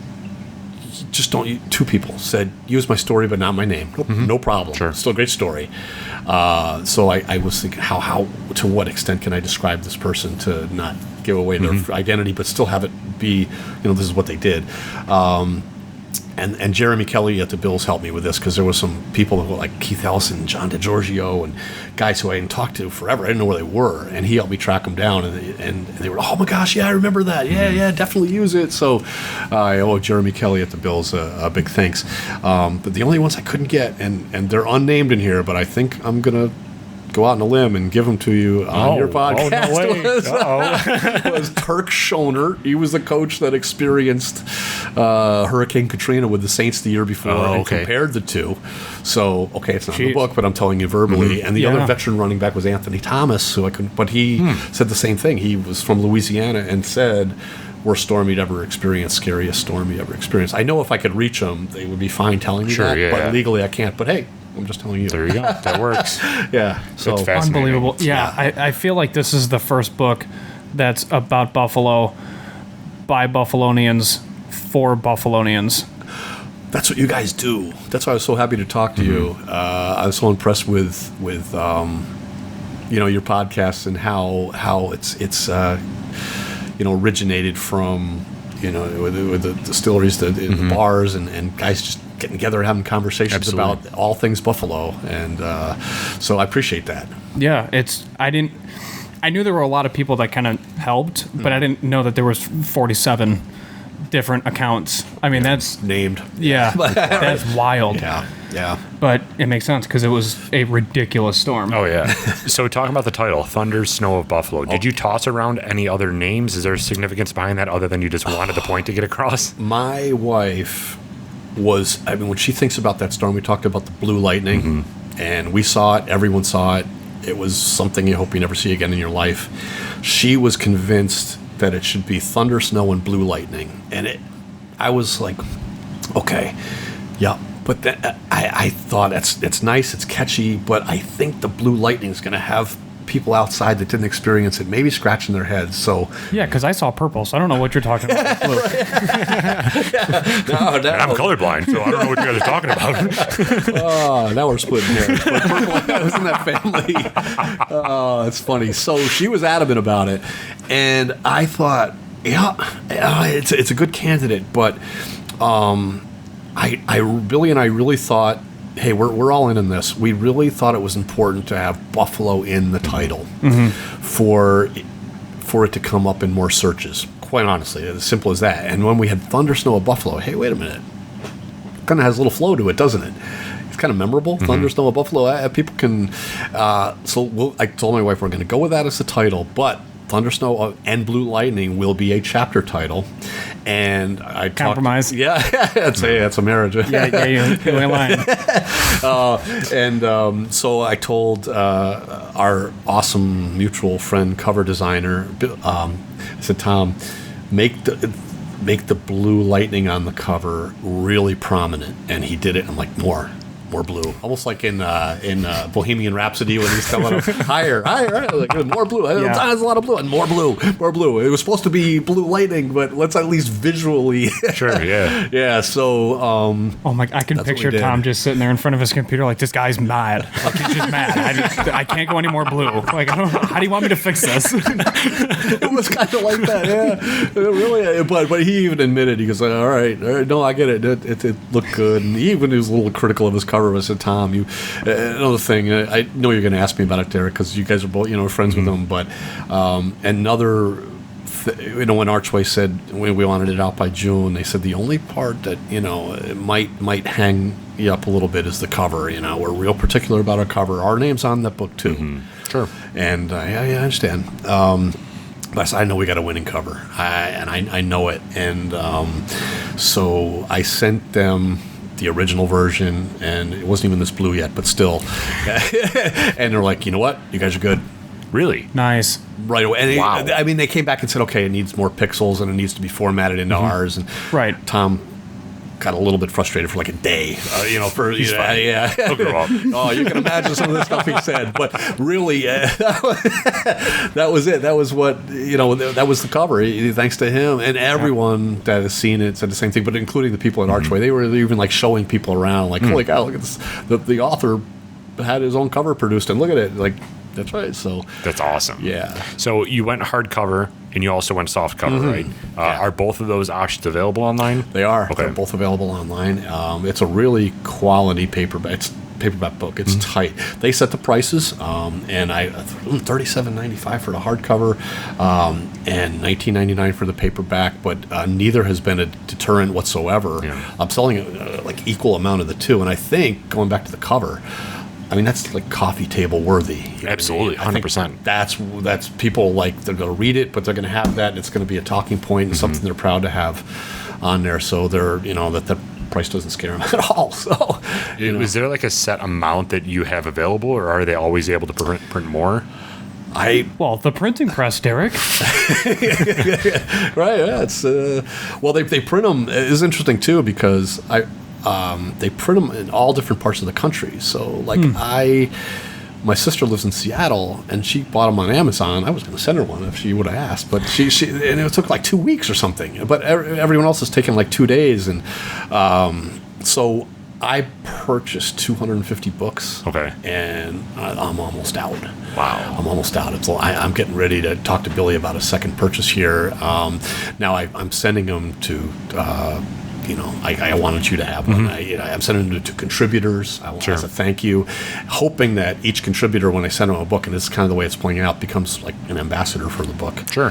just don't. 2 people said, use my story, but not my name. No problem. Sure. Still a great story. So I was thinking, how to what extent can I describe this person to not give away their identity, but still have it be, this is what they did. And Jeremy Kelly at the Bills helped me with this because there was some people like Keith Ellison, John DeGiorgio, and guys who I hadn't talked to forever. I didn't know where they were, and he helped me track them down. And they were, oh my gosh, yeah, I remember that. Yeah, definitely use it. So I owe Jeremy Kelly at the Bills a big thanks. But the only ones I couldn't get, and they're unnamed in here, but I think I'm gonna go out on a limb and give them to you on your podcast. No way. Was Kirk Schoner. He was the coach that experienced Hurricane Katrina with the Saints the year before and compared the two. So, it's not in the book, but I'm telling you verbally. And the other veteran running back was Anthony Thomas, who I couldn't, but he said the same thing. He was from Louisiana and said, worst storm you'd ever experienced, scariest storm you ever experienced. I know if I could reach them, they would be fine telling me that, but legally I can't. But hey, I'm just telling you. There you go. That works. Yeah. So it's fascinating. Unbelievable. Yeah, I feel like this is the first book that's about Buffalo by Buffalonians for Buffalonians. That's what you guys do. That's why I was so happy to talk to you. I was so impressed with your podcast and how it's originated from with the distilleries, the bars, and guys just getting together and having conversations about all things Buffalo, and so I appreciate that. Yeah, I knew there were a lot of people that kind of helped, but I didn't know that there was 47 different accounts. I mean, that's named. Yeah, that's wild. Yeah. But it makes sense because it was a ridiculous storm. Oh, yeah. So talking about the title, Thunder, Snow of Buffalo, did you toss around any other names? Is there significance behind that other than you just wanted the point to get across? My wife when she thinks about that storm, we talked about the blue lightning, and we saw it, everyone saw it. It was something you hope you never see again in your life. She was convinced that it should be thunder, snow, and blue lightning. And I was like, okay, yeah. But I thought it's nice, it's catchy, but I think the blue lightning is going to have people outside that didn't experience it maybe scratching their heads. So yeah, because I saw purple, so I don't know what you're talking about. No. And I'm colorblind, so I don't know what you guys are talking about. Oh, now we're splitting hairs. But purple, I was in that family. Oh, it's funny. So she was adamant about it, and I thought, it's a good candidate, but Billy and I really thought, hey, we're all in this. We really thought it was important to have Buffalo in the title for it to come up in more searches. Quite honestly, as simple as that. And when we had Thunder, Snow of Buffalo, hey, wait a minute. Kind of has a little flow to it, doesn't it? It's kind of memorable. Thunder, Snow of Buffalo. People can. I told my wife we're going to go with that as the title, but Thunder, Snow, and Blue Lightning will be a chapter title. And I compromise. That's a marriage. You ain't lying. So I told our awesome mutual friend, cover designer, I said, Tom, make the blue lightning on the cover really prominent, and he did it. I'm like, more blue, almost like in Bohemian Rhapsody when he's telling him higher, like more blue. There's a lot of blue and more blue. It was supposed to be blue lightning, but let's at least visually. Sure, yeah, yeah. So, oh my! I can picture Tom just sitting there in front of his computer, like this guy's mad. Like he's just mad. I can't go any more blue. Like, I don't know, how do you want me to fix this? It was kind of like that, yeah. Really, but he even admitted, he goes, all right, no, I get it. It looked good, and he even was a little critical of his cover. I said, Tom, another thing, I know you're going to ask me about it, Derek, because you guys are both, friends with him, but another, when Archway said we wanted it out by June, they said the only part that, it might hang you up a little bit is the cover. We're real particular about our cover. Our name's on that book, too. Mm-hmm. Sure. And I understand. But I know we got a winning cover, I know it. And so I sent them the original version, and it wasn't even this blue yet, but still. And they're like, you know what? You guys are good. Really? Nice. Right away. And wow. they came back and said, okay, it needs more pixels, and it needs to be formatted into ours. And right. Tom got a little bit frustrated for like a day, He's fine. Yeah. He'll grow up. Oh, you can imagine some of the stuff he said, but really, that was it. That was what, that was the cover. Thanks to him, and everyone that has seen it said the same thing, but including the people at Archway. They were even like showing people around, like, holy cow, look at this. The author had his own cover produced, and look at it, like, that's right. So that's awesome. Yeah. So you went hardcover, and you also went soft cover, right? Are both of those options available online? They are. Okay. They're both available online. It's a really quality paperback book. It's tight. They set the prices, and I $37.95 for the hardcover, and $19.99 for the paperback. But neither has been a deterrent whatsoever. Yeah. I'm selling like equal amount of the two, and I think going back to the cover, I mean, that's like coffee table worthy. Absolutely, 100%. That's people, like, they're going to read it, but they're going to have that, and it's going to be a talking point and something they're proud to have on there. So they're, that the price doesn't scare them at all. So, is there like a set amount that you have available, or are they always able to print more? Well, the printing press, Derek. Right. Yeah. It's well, they print them. It's interesting too, because they print them in all different parts of the country. So, like, my sister lives in Seattle, and she bought them on Amazon. I was going to send her one if she would have asked, but she and it took like 2 weeks or something. But everyone else has taken like 2 days, and so I purchased 250 books. Okay, and I'm almost out. Wow, I'm almost out. So I'm getting ready to talk to Billy about a second purchase here. Now I'm sending them to. I wanted you to have one. I'm sending them to contributors. I want as a thank you, hoping that each contributor, when I send them a book, and this is kind of the way it's playing out, becomes like an ambassador for the book. Sure.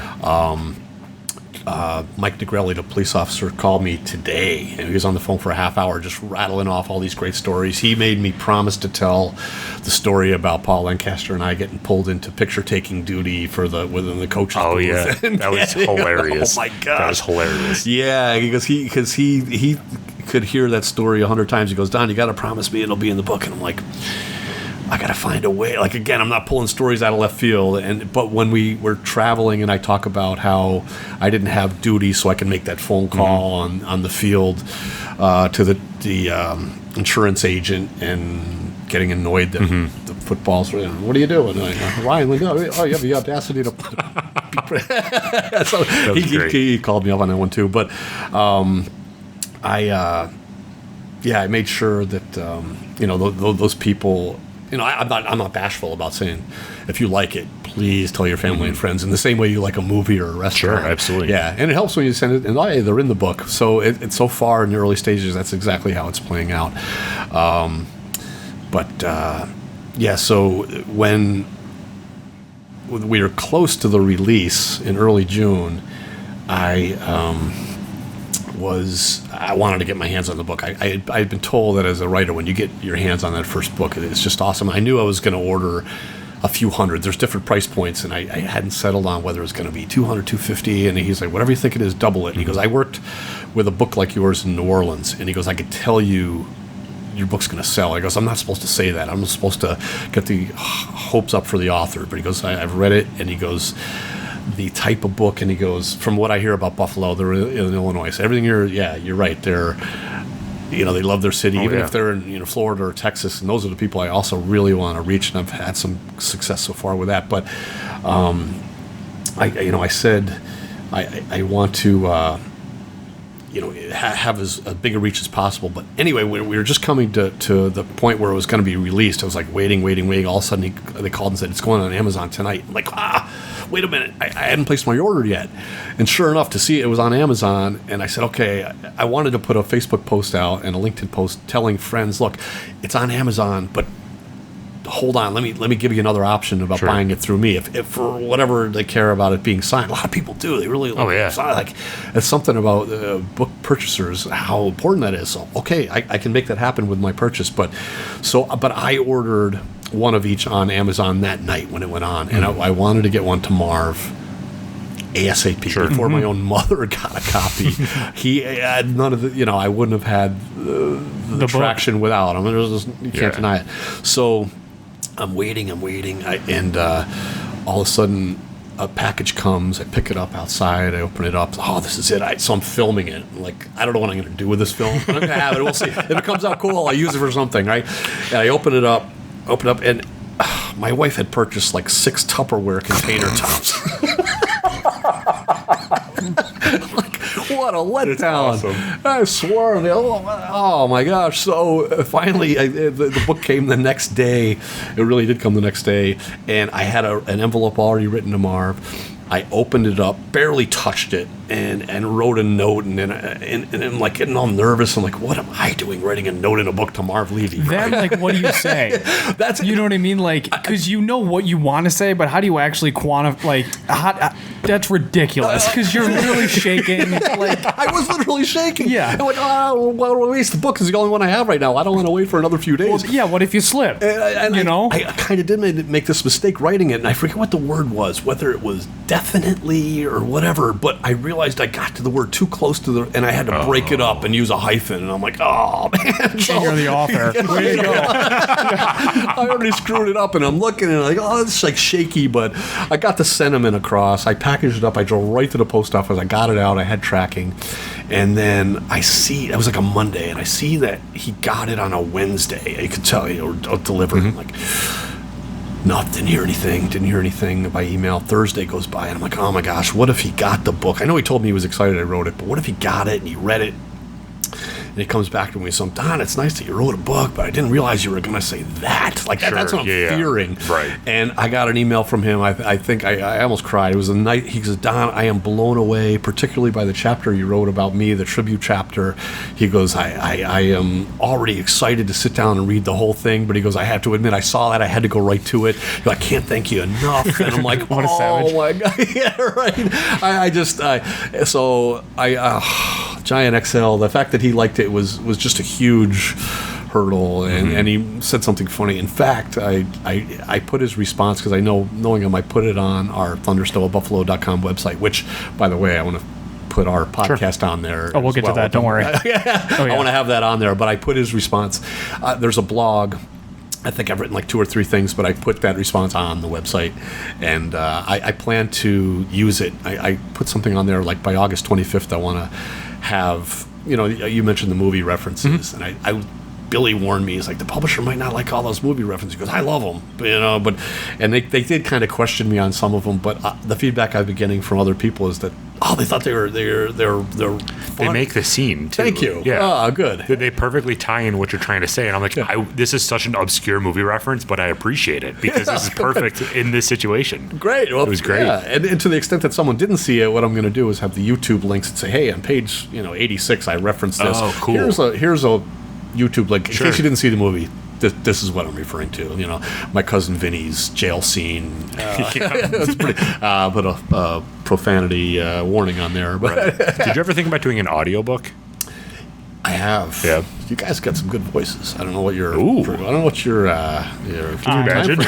Mike Negrelli, the police officer, called me today, and he was on the phone for a half hour just rattling off all these great stories. He made me promise to tell the story about Paul Lancaster and I getting pulled into picture-taking duty within the coach's booth. Oh, yeah. That was hilarious. Oh, my God. That was hilarious. Yeah, because he could hear that story 100 times. He goes, Don, you got to promise me it'll be in the book. And I'm like, I got to find a way. Like, again, I'm not pulling stories out of left field. But when we were traveling and I talk about how I didn't have duty so I could make that phone call on the field to the insurance agent and getting annoyed that the footballs were, what are you doing? And I go, Ryan, you have the audacity to... So he called me up on that one too. But I made sure that, those people... I'm not bashful about saying, if you like it, please tell your family and friends, in the same way you like a movie or a restaurant. Sure, absolutely. Yeah, and it helps when you send it, and they're in the book. So it's so far in the early stages, that's exactly how it's playing out. So when we were close to the release in early June, I wanted to get my hands on the book. I had been told that as a writer, when you get your hands on that first book, it's just awesome. I knew I was going to order a few hundred. There's different price points, and I hadn't settled on whether it was going to be 200, 250, and he's like, whatever you think it is, double it. And he goes, I worked with a book like yours in New Orleans, and he goes, I could tell you your book's going to sell. He goes, I'm not supposed to say that. I'm supposed to get the hopes up for the author. But he goes, I've read it, and he goes, the type of book, and he goes, from what I hear about Buffalo, they're in Illinois. So everything you're right. They're, they love their city, even if they're in Florida or Texas, and those are the people I also really want to reach, and I've had some success so far with that. But I said I want to have as big a reach as possible. But anyway, we were just coming to the point where it was going to be released. I was like waiting. All of a sudden they called and said it's going on Amazon tonight. I'm like, wait a minute, I hadn't placed my order yet. And sure enough, to see it was on Amazon, and I said, okay, I wanted to put a Facebook post out and a LinkedIn post telling friends, look, it's on Amazon, but hold on, let me give you another option about buying it through me. If for whatever they care about it being signed, a lot of people do. They really like it's something about book purchasers, how important that is. So okay, I can make that happen with my purchase. But I ordered one of each on Amazon that night when it went on, and I wanted to get one to Marv ASAP before my own mother got a copy. He had none of the, I wouldn't have had the traction without him. You can't deny it. So I'm waiting, and all of a sudden a package comes. I pick it up outside. I open it up. Oh, this is it. So I'm filming it. I'm like, I don't know what I'm going to do with this film. I'm going to have it. We'll see. If it comes out cool, I'll use it for something, right? And I open it up, and my wife had purchased like 6 Tupperware container tops. Like, what a letdown. Awesome. I swore. Oh my gosh. So finally, the book came the next day. It really did come the next day. And I had an envelope already written to Marv. I opened it up, barely touched it, and wrote a note, and I'm like getting all nervous. I'm like, what am I doing writing a note in a book to Marv Levy? Then, like, what do you say? That's, you know what I mean? Like, because you know what you want to say, but how do you actually quantify? Like, that's ridiculous, because you're literally shaking. Like, I was literally shaking. Yeah. I'm like, oh, well, I'll waste the book. It's the only one I have right now. I don't want to wait for another few days. Well, yeah, what if you slip? I kind of did make this mistake writing it, and I forget what the word was, whether it was definitely or whatever, but I realized I got to the word too close to and I had to break it up and use a hyphen, and I'm like, oh man. So, you're the author. Way to go. I already screwed it up, and I'm looking and I'm like, oh, it's like shaky, but I got the sentiment across. I packaged it up. I drove right to the post office. I got it out. I had tracking, and then I see it was like a Monday, and I see that he got it on a Wednesday. You could tell, or delivered. I'm like, no, didn't hear anything by email. Thursday goes by, and I'm like, oh my gosh, what if he got the book? I know he told me he was excited I wrote it, but what if he got it and he read it? And he comes back to me, so Don, it's nice that you wrote a book, but I didn't realize you were going to say that. Like, that's what I'm fearing. Right. And I got an email from him. I think I almost cried. It was a night. He says, Don, I am blown away, particularly by the chapter you wrote about me, the tribute chapter. He goes, I am already excited to sit down and read the whole thing, but he goes, I have to admit, I saw that. I had to go right to it. He goes, I can't thank you enough. And I'm like, what a savage. My God. Yeah, right. Giant XL, the fact that he liked it was just a huge hurdle, and he said something funny. In fact, I put his response, because knowing him, I put it on our thunderstillbuffalo.com website, which, by the way, I want to put our podcast on there. Oh, we'll get to that. Don't worry. I want to have that on there, but I put his response. There's a blog. I think I've written like 2 or 3 things, but I put that response on the website, and I plan to use it. I put something on there like by August 25th. I want to have, you mentioned the movie references, and Billy warned me. He's like, the publisher might not like all those movie references. He goes, I love them, and they did kind of question me on some of them, but the feedback I've been getting from other people is that, they thought they're fun. They make the scene too. Thank you. Yeah. Oh, good. They perfectly tie in what you're trying to say, and I'm like, this is such an obscure movie reference, but I appreciate it because this is perfect in this situation. Great. Well, it was great. Yeah. And to the extent that someone didn't see it, what I'm going to do is have the YouTube links and say, hey, on page 86, I referenced this. Oh, cool. Here's a YouTube link in case you didn't see the movie. This is what I'm referring to. My cousin Vinny's jail scene. It's pretty. Put a profanity warning on there. But Did you ever think about doing an audiobook? I have. Yeah. You guys got some good voices. I don't know what your. Ooh. I don't know what your. Can you imagine?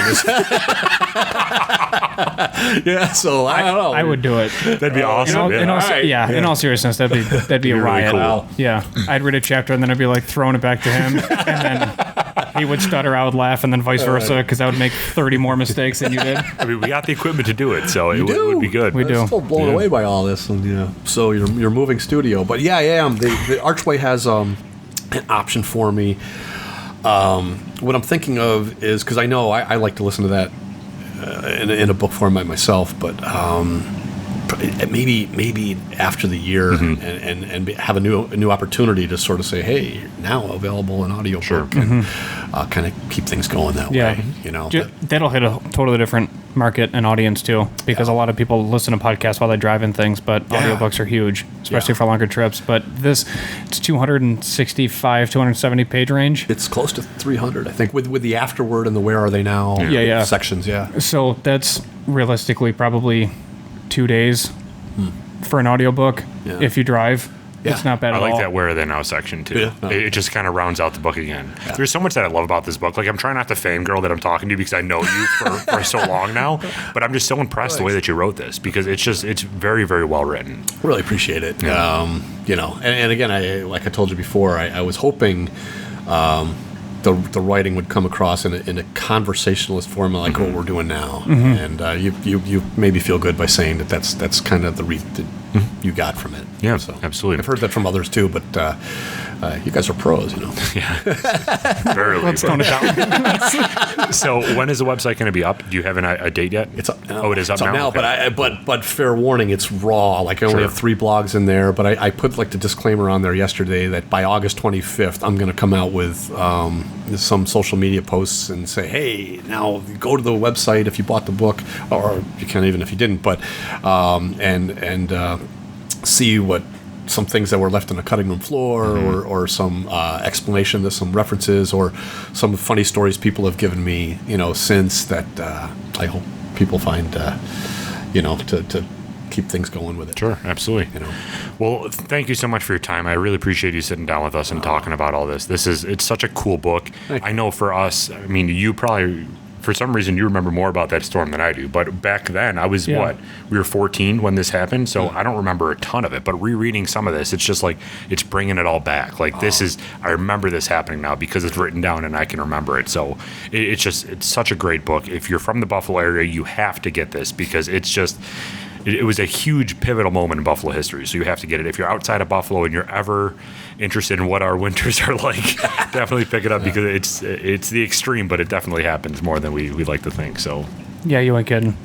Yeah. So I don't know. I would do it. That'd be awesome. In all seriousnness, that'd be a really riot. cool. Yeah, I'd read a chapter and then I'd be like throwing it back to him, and then He would stutter, I would laugh, and then vice versa, because I would make 30 more mistakes than you did. I mean, we got the equipment to do it, so it would be good. We do. I'm still blown away by all this. And, so you're moving studio. But yeah, I am. The Archway has an option for me. What I'm thinking of is, because I know I like to listen to that in a book format myself, but maybe after the year and have a new opportunity to sort of say, hey, now available in audiobook, and kind of keep things going that way. That'll hit a totally different market and audience too, because a lot of people listen to podcasts while they drive in things, but audiobooks are huge, especially for longer trips. But it's 265, 270 page range. It's close to 300, I think, with the afterword and the where are they now sections. So that's realistically probably 2 days for an audiobook if you drive. It's not bad at all. I like that where are they now section too. Yeah. It just kind of rounds out the book again. There's so much that I love about this book. Like, I'm trying not to fangirl that I'm talking to you because I know you for so long now, but I'm just so impressed the way that you wrote this, because it's very, very well written. Really appreciate it. And again, like I told you before, I was hoping the writing would come across in a conversationalist form like what we're doing now. And you made me feel good by saying that's kind of the read that you got from it. Yeah, so absolutely. I've heard that from others too, but you guys are pros, Very Let's tone it down. So when is the website going to be up? Do you have a date yet? It's up now. Oh, it is up now? Okay. But fair warning, it's raw. Like, I only have 3 blogs in there, but I put like the disclaimer on there yesterday that by August 25th, I'm going to come out with some social media posts and say, hey, now go to the website if you bought the book, or you can even if you didn't, but and see what some things that were left on the cutting room floor, or some explanation to some references, or some funny stories people have given me, since that I hope people find, to keep things going with it. Sure, absolutely. Well, thank you so much for your time. I really appreciate you sitting down with us and talking about all this. It's such a cool book. I know for us, I mean, you probably, for some reason, you remember more about that storm than I do. But back then, I was, we were 14 when this happened, so I don't remember a ton of it. But rereading some of this, it's just like, it's bringing it all back. Like, I remember this happening now because it's written down and I can remember it. So it's such a great book. If you're from the Buffalo area, you have to get this, because it was a huge pivotal moment in Buffalo history, so you have to get it. If you're outside of Buffalo and you're ever interested in what our winters are like, definitely pick it up, because it's the extreme, but it definitely happens more than we like to think. So yeah, you ain't kidding.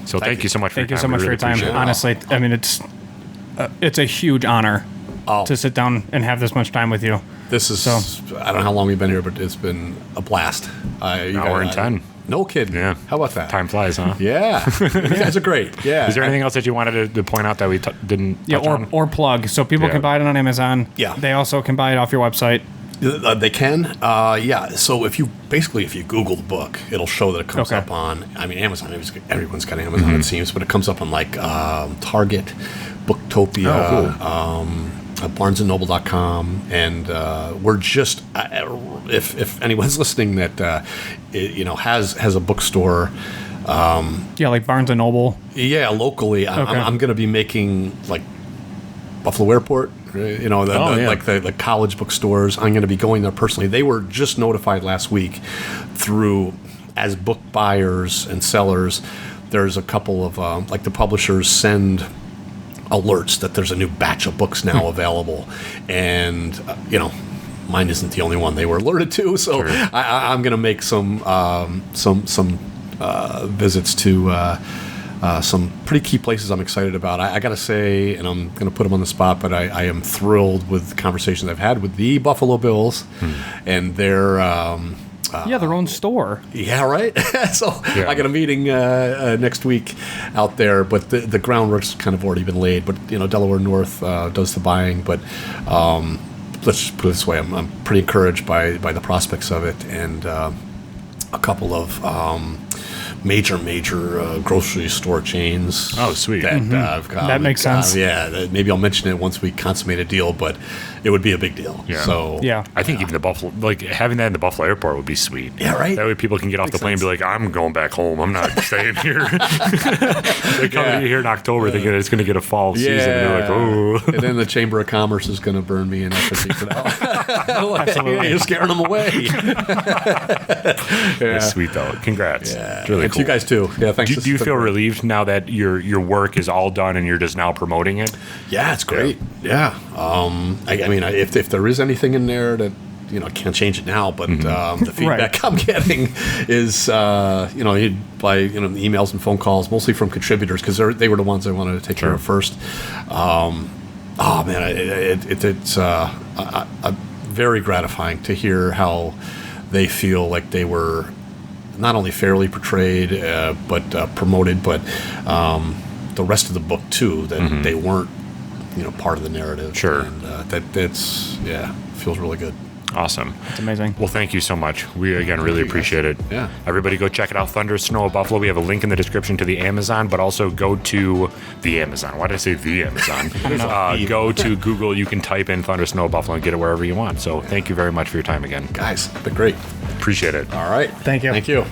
So thank you so much for your time. Thank you so much for your time. Honestly, I mean, it's a huge honor to sit down and have this much time with you. This is, I don't know how long we've been here, but it's been a blast. Hour and 10. No kidding. Yeah. How about that? Time flies, huh? Yeah. You guys are great. Yeah. Is there anything else that you wanted to point out that we didn't touch on? Or plug. So people can buy it on Amazon. Yeah. They also can buy it off your website. They can. So if you Google the book, it'll show that it comes up on, Amazon. Everyone's got Amazon, it seems, but it comes up on like Target, Booktopia, BarnesandNoble.com, and we're just if anyone's listening that has a bookstore, like Barnes and Noble, locally, I'm going to be making like Buffalo Airport, like the college bookstores. I'm going to be going there personally. They were just notified last week through, as book buyers and sellers, there's a couple of like the publishers send alerts that there's a new batch of books now available, and mine isn't the only one they were alerted to. So I'm going to make some visits to some pretty key places I'm excited about. I got to say, and I'm going to put them on the spot, but I am thrilled with the conversations I've had with the Buffalo Bills and their their own store. Yeah, right. I got a meeting next week out there, but the groundwork's kind of already been laid. But Delaware North does the buying. But let's just put it this way: I'm pretty encouraged by the prospects of it, and a couple of major grocery store chains. Oh, sweet. That I've got. That makes sense. Maybe I'll mention it once we consummate a deal, but it would be a big deal. Yeah. So Yeah. I think even the Buffalo, like having that in the Buffalo airport would be sweet. Yeah, right. That way people can get off the plane and be like, I'm going back home. I'm not staying here. They come here in October thinking it's going to get a fall season. And they're like, oh. And then the Chamber of Commerce is going to burn me in effigy for that. Like, you're scaring them away. That's sweet, though. Congrats. Yeah. It's really And cool. you guys too. Yeah, thanks. Do you feel relieved now that your work is all done and you're just now promoting it? Yeah, it's great. Yeah. I mean, if there is anything in there that, can't change it now, but the feedback I'm getting is, by emails and phone calls, mostly from contributors, because they were the ones I wanted to take care of first. It's very gratifying to hear how they feel like they were not only fairly portrayed, but promoted, but the rest of the book too, that they weren't, part of the narrative. Sure. And that's feels really good. Awesome. It's amazing. Well, thank you so much. We, again, really appreciate it. Yeah. Everybody go check it out, Thunder, Snow of Buffalo. We have a link in the description to the Amazon, but also go to the Amazon. Why did I say the Amazon? I don't know. Go to Google. You can type in Thunder, Snow of Buffalo and get it wherever you want. So thank you very much for your time again. Guys, been great. Appreciate it. All right. Thank you. Thank you.